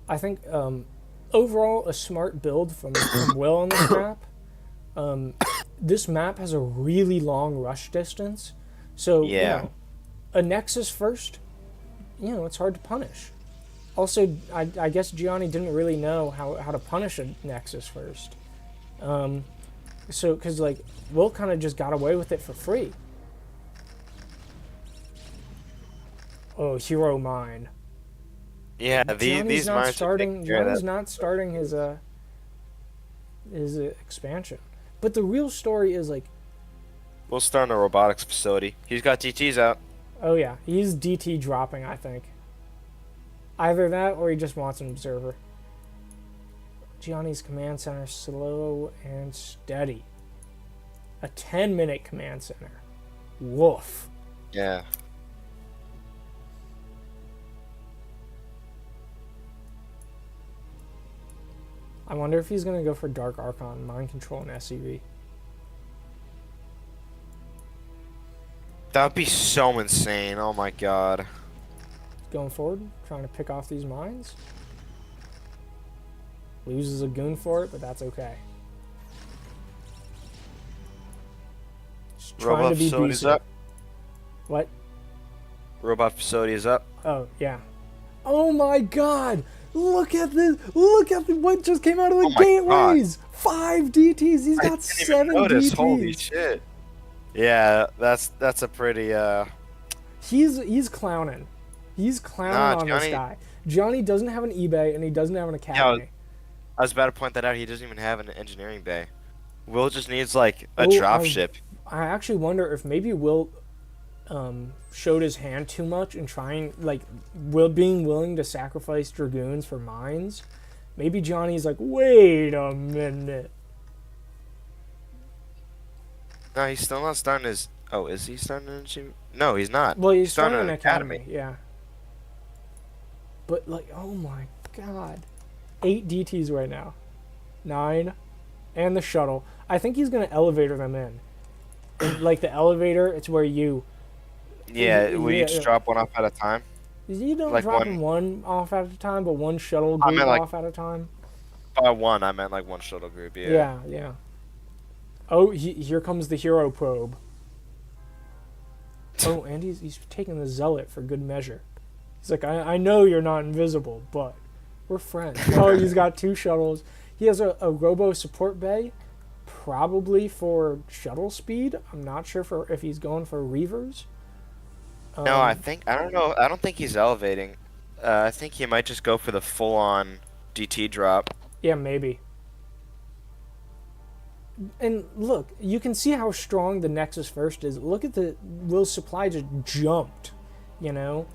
I think overall a smart build from Will on this map. This map has a really long rush distance, so Yeah. a Nexus first, it's hard to punish. Also, I guess Gianni didn't really know how to punish a Nexus first. So, because Will kind of just got away with it for free. Oh, hero mine. Yeah, Gianni's these not mines are starting. taking care of Gianni's that. not starting his expansion. But the real story is We'll start in a robotics facility. He's got TTs out. oh yeah, he's DT dropping. I think either that or he just wants an observer. Gianni's command center slow and steady. A 10-minute command center. Woof. Yeah. I wonder if he's gonna go for Dark Archon, Mind Control, and SCV. That would be so insane. Oh my god. Going forward, trying to pick off these mines. Loses a goon for it, but that's okay. Just trying Robot to be facility's decent. up. What? Robot facility is up. Oh, yeah. Oh my god! Look at this. Look at what just came out of the Oh my gateways. 5 DTs. He's I got didn't even 7 notice. DTs. Holy shit. Yeah, that's a pretty He's clowning. He's clowning Nah, on this Gianni- guy. Gianni doesn't have an eBay and he doesn't have an academy. I was about to point that out. He doesn't even have an engineering bay. Will just needs like a Oh, drop ship. I actually wonder if maybe Will showed his hand too much in trying, like, being willing to sacrifice dragoons for mines. Maybe Johnny's like, wait a minute. No, he's still not starting his. Oh, is he starting an engineering? No, he's not. Well, he's starting starting an academy, yeah. But, like, oh my god. 8 DTs right now. 9. And the shuttle. I think he's going to elevator them in. And, like, the elevator, it's where you... Yeah, we Yeah, each yeah. drop one off at a time. You don't Like drop one off at a time, but one shuttle I group meant, like- off at a time. By one, I meant like one shuttle group. Yeah. Yeah, yeah. Oh, here comes the hero probe. Oh, and he's taking the zealot for good measure. He's like, I know you're not invisible, but we're friends. Oh, he's got 2 shuttles. He has a robo support bay, probably for shuttle speed. I'm not sure if he's going for reavers. No, I don't know. I don't think he's elevating. I think he might just go for the full-on DT drop. Yeah, maybe. And look, you can see how strong the Nexus First is. Look at Will's supply just jumped. You know,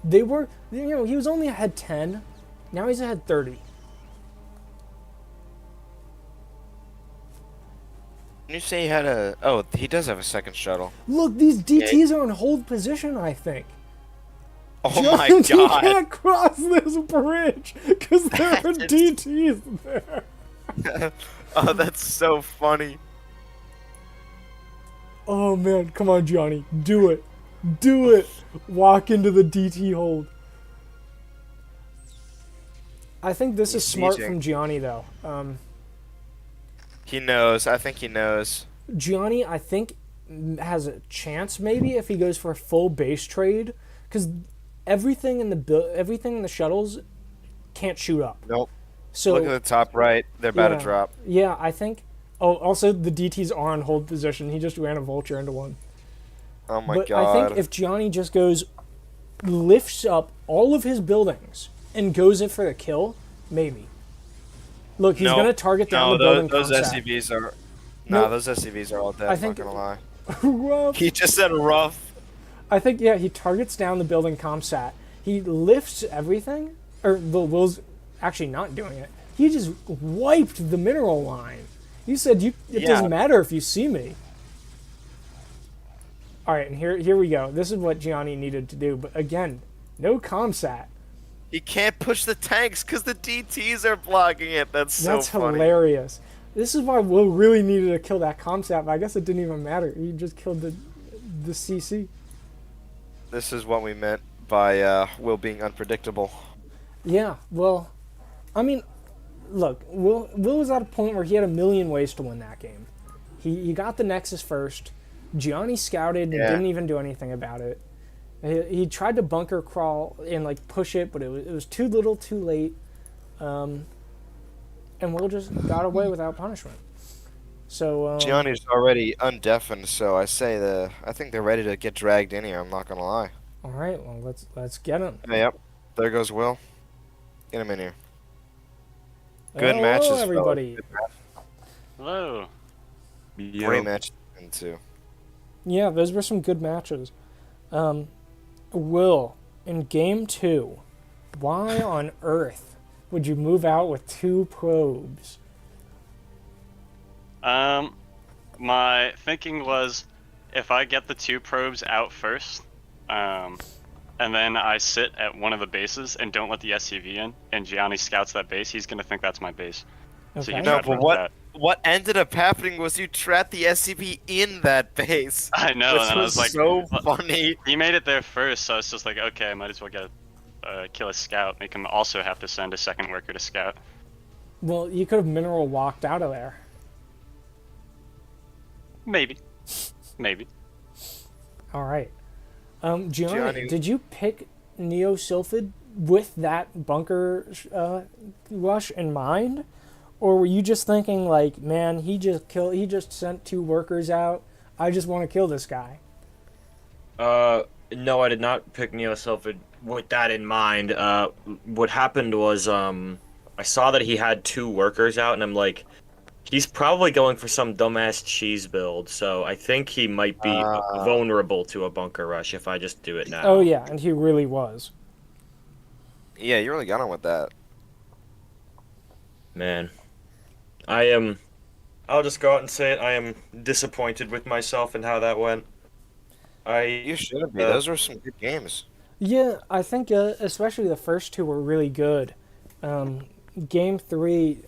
he was only ahead 10. Now he's ahead 30. Can you say he had a? Oh, he does have a second shuttle. Look, these DTs are in hold position, I think. Oh my You god! can't cross this bridge because there are DTs there. Oh, that's so funny. Oh man, come on, Gianni, do it, do it. Walk into the DT hold. I think this is smart teaching. from Gianni, though. He knows. I think he knows. Gianni, I think, has a chance maybe if he goes for a full base trade, because everything in the shuttles can't shoot up. Nope. So Look at the top right. They're about yeah, to drop. Yeah, I think. Oh, also the DTs are on hold position. He just ran a vulture into one. Oh my But god. I think if Gianni just lifts up all of his buildings and goes in for the kill, maybe. Look, he's gonna target down the building. those concept. SCVs are. No. No, those SCVs are all dead. I I'm think- not gonna lie. Rough. He just said rough. I think, yeah, he targets down the building comsat. He lifts everything, or the Will's actually not doing it. He just wiped the mineral line. He said, it Yeah. doesn't matter if you see me. All right, and here we go. This is what Gianni needed to do. But again, no comsat. He can't push the tanks because the DTs are blocking it. That's so That's funny. hilarious. This is why Will really needed to kill that comsat, but I guess it didn't even matter. He just killed the CC. This is what we meant by Will being unpredictable. Yeah, well, I mean, look, Will was at a point where he had a million ways to win that game. He got the Nexus first. Gianni scouted and Yeah. didn't even do anything about it. He tried to bunker crawl and like push it, but it was too little, too late. And Will just got away without punishment. So Gianni's already undeafened, so I think they're ready to get dragged in here. I'm not gonna lie. all right, well let's get him. Yep. There goes Will. Get him in here. Good Hello, matches, fellas. everybody. Good match. Hello. Great match too. Yeah, those were some good matches. Will, in game 2, why on earth would you move out with 2 probes? My thinking was, if I get the 2 probes out first, and then I sit at one of the bases and don't let the SCV in, and Gianni scouts that base, he's gonna think that's my base. So Okay. you No, try to but prevent what ended up happening was you trapped the SCP in that base. that. I know, Which and then I was like, so funny. he made it there first, so I was just like, okay, I might as well get kill a scout. Make him also have to send a second worker to scout. Well, you could have mineral walked out of there. Maybe. Maybe. All right. Gianni, Gianni- did you pick Neo Sylphid with that bunker rush in mind, or were you just thinking like, man, he just sent 2 workers out. I just want to kill this guy. No, I did not pick myself with that in mind. What happened was, I saw that he had 2 workers out, and I'm like, he's probably going for some dumbass cheese build, so I think he might be vulnerable to a bunker rush if I just do it now. Oh yeah, and he really was. Yeah, you really got on with that. Man, I'll just go out and say it, I am disappointed with myself and how that went. You should be. Those were some good games. Yeah, I think especially the first 2 were really good. Game 3,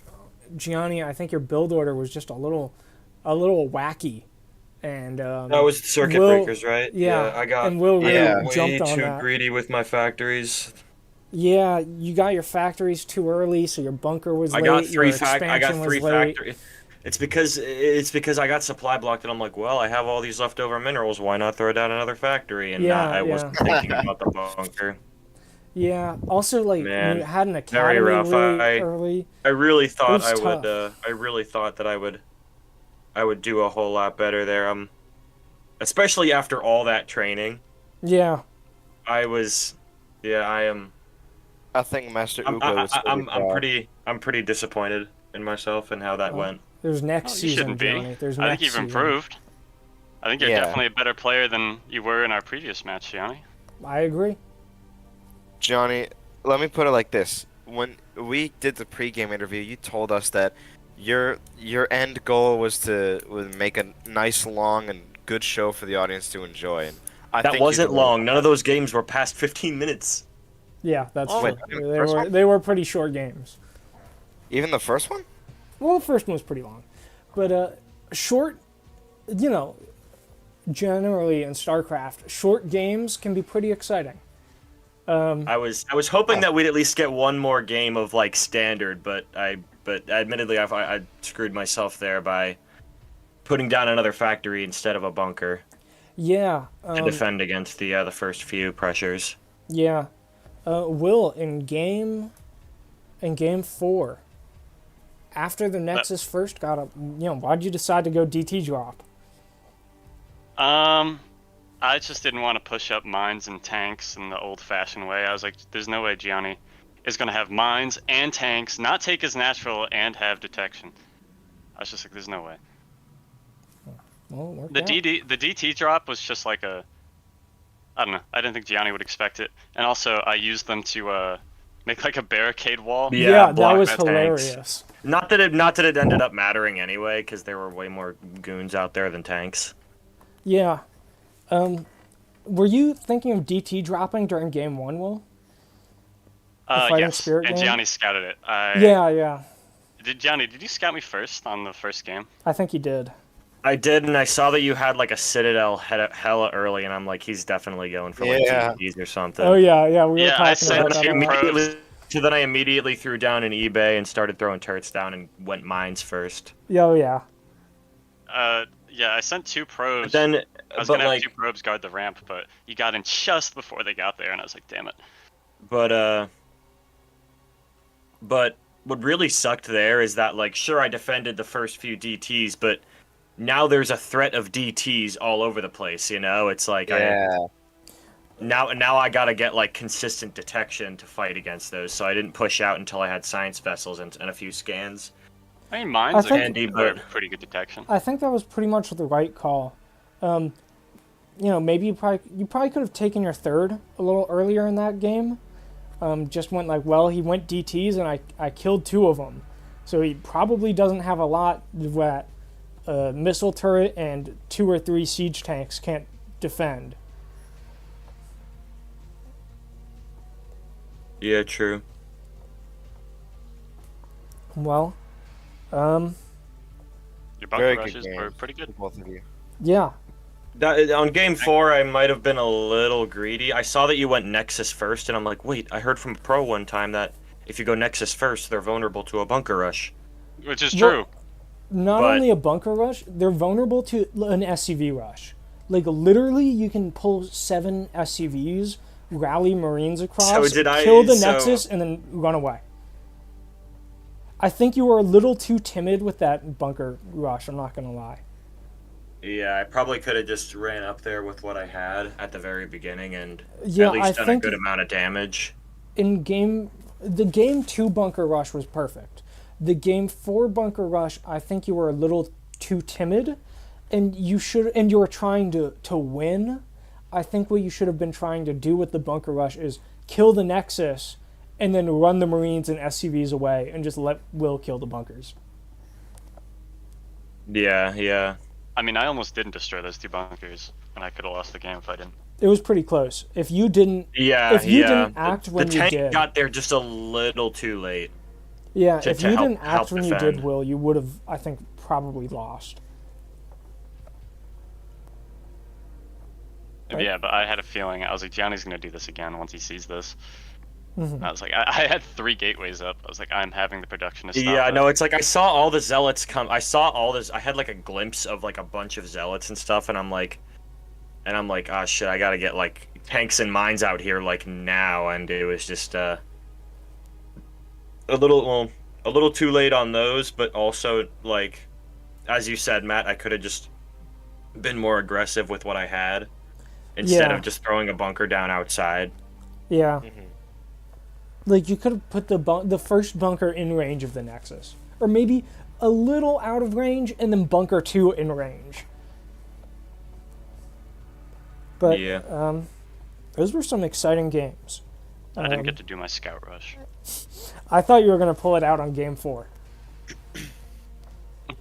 Gianni, I think your build order was just a little wacky, and that was circuit breakers, right? Yeah, I got and Will really way jumped on too that. greedy with my factories. Yeah, you got your factories too early, so your bunker was late. I got 3 your expansion was late. factories. It's because I got supply blocked, and I'm like, well, I have all these leftover minerals. Why not throw down another factory? And I wasn't thinking about the bunker. Yeah. Also, like, Man, you had an very academy rough. really early. I really thought It was I would. tough. I really thought that I would do a whole lot better there. Especially after all that training. Yeah. I was. Yeah, I am. I think Master Ugo was I'm pretty disappointed in myself and how that went. There's next You season, shouldn't be. Johnny. There's I next think you've season. improved. I think you're Yeah. definitely a better player than you were in our previous match, Gianni. I agree. Johnny, let me put it like this. When we did the pregame interview, you told us that your end goal was to make a nice, long, and good show for the audience to enjoy. And I That think you wasn't delivered. long. None of those games were past 15 minutes. Yeah, that's Oh, true. wait, first one? They were pretty short games. Even the first one? Well, the first one was pretty long, but short. You know, generally in StarCraft, short games can be pretty exciting. I was hoping that we'd at least get one more game of like standard, but admittedly I screwed myself there by putting down another factory instead of a bunker Yeah. to defend against the first few pressures. Yeah. Will, in game 4, after the Nexus first got up, why'd you decide to go DT drop? I just didn't want to push up mines and tanks in the old-fashioned way. I was like, there's no way Gianni is going to have mines and tanks, not take his natural, and have detection. I was just like, there's no way. Well, it worked The out. the DT drop was just like I don't know. I didn't think Gianni would expect it. And also, I used them to make like a barricade wall. Yeah, that block was my tanks. hilarious. Not that it ended up mattering anyway, because there were way more goons out there than tanks. Yeah. Were you thinking of DT dropping during game 1, Will? Fighting Yes, Spirit and game? Gianni scouted it. Yeah. Gianni, did you scout me first on the first game? I think you did. I did, and I saw that you had like a Citadel hella early, and I'm like, he's definitely going for like Yeah. GPs or something. Oh yeah, we were Yeah, I talking said about that. two a lot. probes. So then I immediately threw down an eBay and started throwing turrets down and went mines first. Oh yeah. Yeah, I sent 2 probes. But then, I was but gonna like, have 2 probes guard the ramp, but you got in just before they got there, and I was like, damn it. but what really sucked there is that like, sure, I defended the first few DTs, but now there's a threat of DTs all over the place. It's like now I gotta get like consistent detection to fight against those. So I didn't push out until I had science vessels and a few scans. I mean, mines I are, think- Handy, are but- pretty good detection. I think that was pretty much the right call. Maybe you probably could have taken your third a little earlier in that game. Just went like, well, he went DTs and I killed 2 of them, so he probably doesn't have a lot that missile turret and 2 or 3 siege tanks can't defend. Yeah, true. Well, Your bunker Very good rushes game. were pretty good. Both of you. yeah. On game 4, I might have been a little greedy. I saw that you went Nexus first, and I'm like, wait, I heard from a pro one time that if you go Nexus first, they're vulnerable to a bunker rush. Which is Well- true. Not But- only a bunker rush, they're vulnerable to an SCV rush. Like, literally, you can pull 7 SCVs rally Marines across, So did I- kill the so- Nexus, and then run away. I think you were a little too timid with that bunker rush, I'm not going to lie. Yeah, I probably could have just ran up there with what I had at the very beginning and Yeah, at least I done a think good amount of damage. the game 2 bunker rush was perfect. The game 4 bunker rush, I think you were a little too timid, and you were trying to win. I think what you should have been trying to do with the bunker rush is kill the Nexus, and then run the Marines and SCVs away, and just let Will kill the bunkers. Yeah. I mean, I almost didn't destroy those 2 bunkers, and I could have lost the game if I didn't. It was pretty close. If you didn't act when the you tank did, got there just a little too late. yeah, to if you help- didn't help act when you defend. did, Will, you would have, I think, probably lost. Right. Yeah, but I had a feeling. I was like, Gianni's gonna do this again once he sees this. Mhm. I was like, I had 3 gateways up. I was like, I'm having the production to stop Yeah, it. no, it's like I saw all the zealots come. I saw all this. I had like a glimpse of like a bunch of zealots and stuff, and I'm like, ah, shit, I gotta get like tanks and mines out here like now, and it was just a little too late on those, but also like, as you said, Matt, I could have just been more aggressive with what I had instead Yeah. of just throwing a bunker down outside. Yeah. Like, you could have put the first bunker in range of the Nexus. Or maybe a little out of range, and then bunker 2 in range. But, Yeah. those were some exciting games. I didn't get to do my scout rush. I thought you were going to pull it out on game 4.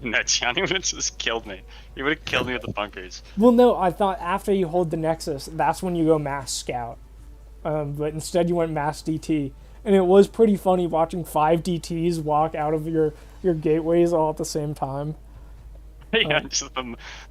No, Gianni would have just killed me. He would have killed me with the bunkers. Well, no, I thought after you hold the Nexus, that's when you go mass scout. But instead you went mass DT. And it was pretty funny watching 5 DTs walk out of your gateways all at the same time. Yeah, just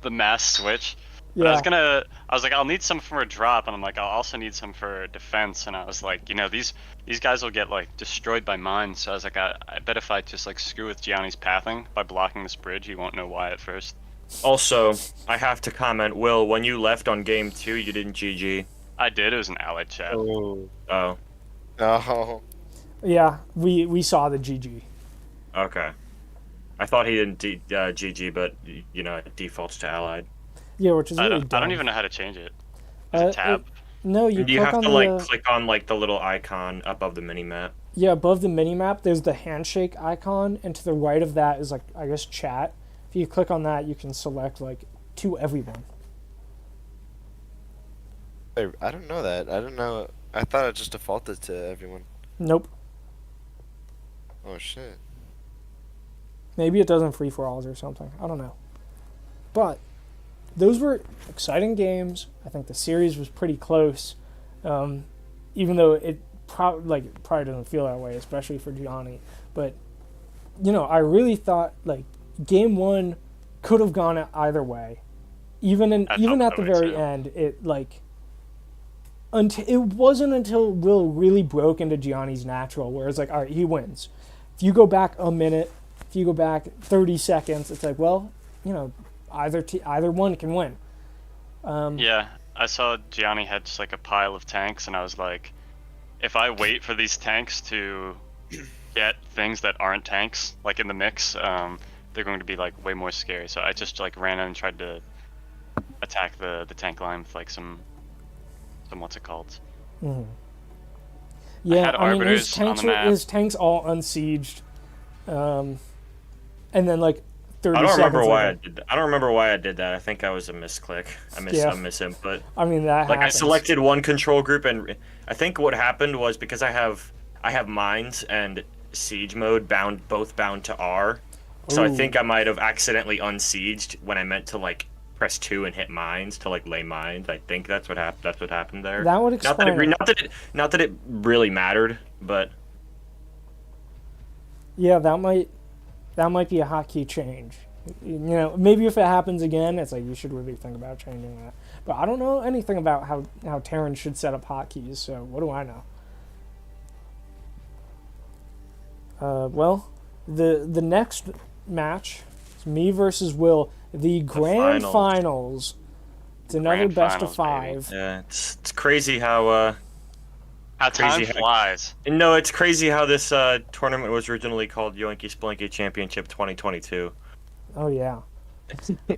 the mass switch. But Yeah. I was like, I'll need some for a drop, and I'm like, I'll also need some for defense. And I was like, these guys will get like destroyed by mines. So I was like, I bet if I just like screw with Gianni's pathing by blocking this bridge, he won't know why at first. Also, I have to comment, Will, when you left on game 2, you didn't GG. I did. It was an allied chat. Oh. Oh, Oh. Yeah, we saw the GG. okay. I thought he didn't GG, but it defaults to allied. Yeah, which is I really don't dumb. even know how to change it. Is it tab? No, you You click have on to the like click on like the little icon above the mini map. yeah, above the mini map. There's the handshake icon, and to the right of that is like, I guess, chat. If you click on that, you can select like to everyone. I don't know that. I don't know. I thought it just defaulted to everyone. Nope. Oh shit. Maybe it doesn't free for alls or something. I don't know. But those were exciting games. I think the series was pretty close, even though it probably doesn't feel that way, especially for Gianni. But I really thought like game 1 could have gone either way. Even at the very end, it like it wasn't until Will really broke into Gianni's natural, where it's like, all right, he wins. If you go back a minute, if you go back 30 seconds, it's like, well, either one can win. Yeah, I saw Gianni had just like a pile of tanks, and I was like, if I wait for these tanks to get things that aren't tanks, like in the mix, they're going to be like way more scary. So I just like ran in and tried to attack the tank line with like some what's it called? Mm-hmm. Yeah, had I mean, arbiters on the map. his tanks all unsieged, and then like 30 I don't seconds remember why I later, did that. I don't remember why I did that. I think I was a misclick. I misinput. I mean, that Like happens. I selected one control group, and I think what happened was because I have mines and siege mode both bound to R, so I Ooh. think I might have accidentally unsieged when I meant to like press 2 and hit mines to like lay mines. I think that's what happened. That's what happened there. That would explain it. Not that it really mattered, but Yeah, that might be a hotkey change. Maybe if it happens again, it's like you should really think about changing that. But I don't know anything about how Terran should set up hotkeys, so what do I know? Well, the next match is me versus Will, the grand finals. It's another Grand best of finals, baby. 5. yeah, it's crazy how How time Crazy how- flies. No, it's crazy how this tournament was originally called Yoinky Sploinky Championship 2022. Oh yeah.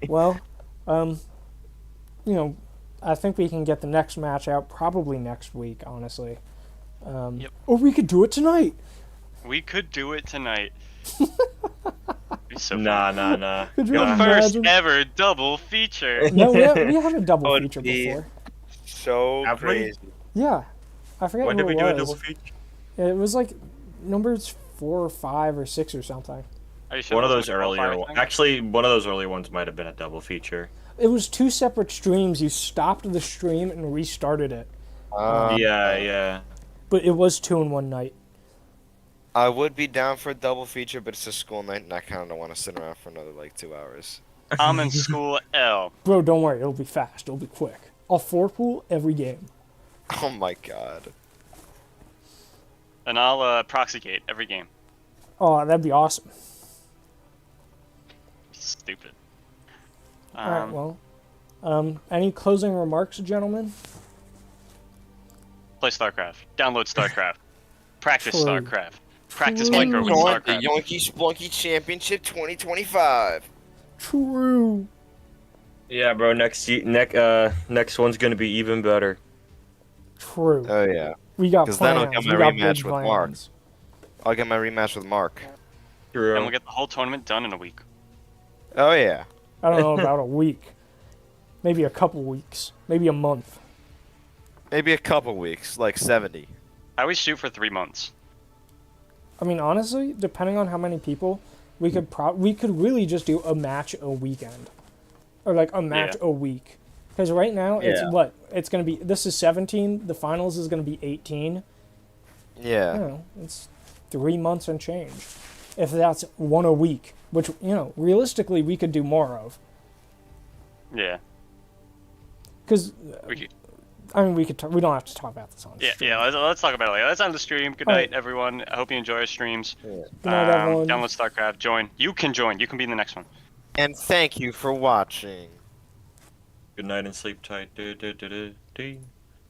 Well, you know, I think we can get the next match out probably next week, honestly. Yep. Or we could do it tonight. We could do it tonight. Be so Nah. Could you The Nah. first imagine? ever double feature. No, we have a double Would feature be- before. So Have we? crazy. Yeah, I forget When who did we it do a was. double feature? It was like numbers 4 or 5 or 6 or something. Are you sure One of it those wasn't a earlier qualifier ones. thing? Actually, one of those early ones might have been a double feature. It was 2 separate streams. You stopped the stream and restarted it, Yeah. but it was 2 in one night. I would be down for a double feature, but it's a school night, and I kind of don't want to sit around for another like 2 hours. I'm in school L. Bro, don't worry. It'll be fast. It'll be quick. I'll 4-pool every game. Oh my god. And I'll proxy gate every game. Oh, that'd be awesome. Stupid. All right, well, any closing remarks, gentlemen? Play StarCraft. Download StarCraft. Practice True. StarCraft. Practice True. micro with Join the StarCraft. Yoinky Splunky Championship 2025. True. Yeah, bro. Next one's gonna be even better. True. Oh yeah. We got 'Cause plans. then I'll get We my got rematch big with Mark. plans. I'll get my rematch with Mark. True. And we'll get the whole tournament done in a week. Oh yeah. I don't know about a week. Maybe a couple weeks. Maybe a month. Maybe a couple weeks, like 70. I always shoot for 3 months. I mean, honestly, depending on how many people, we could really just do a match a weekend, or like a match a week. Because right now it's Yeah. what it's gonna be. This is 17. The finals is gonna be 18. I Yeah. don't know. It's 3 months and change. If that's one a week, which realistically we could do more of. Yeah. Because We could, I mean, we don't have to talk about this on yeah, stream. yeah. Let's talk about it later. Let's end the stream. Good Alright. night, everyone. I hope you enjoy our streams. Good night, everyone. Download StarCraft. Join. You can join. You can be in the next one. And thank you for watching. Good night and sleep tight.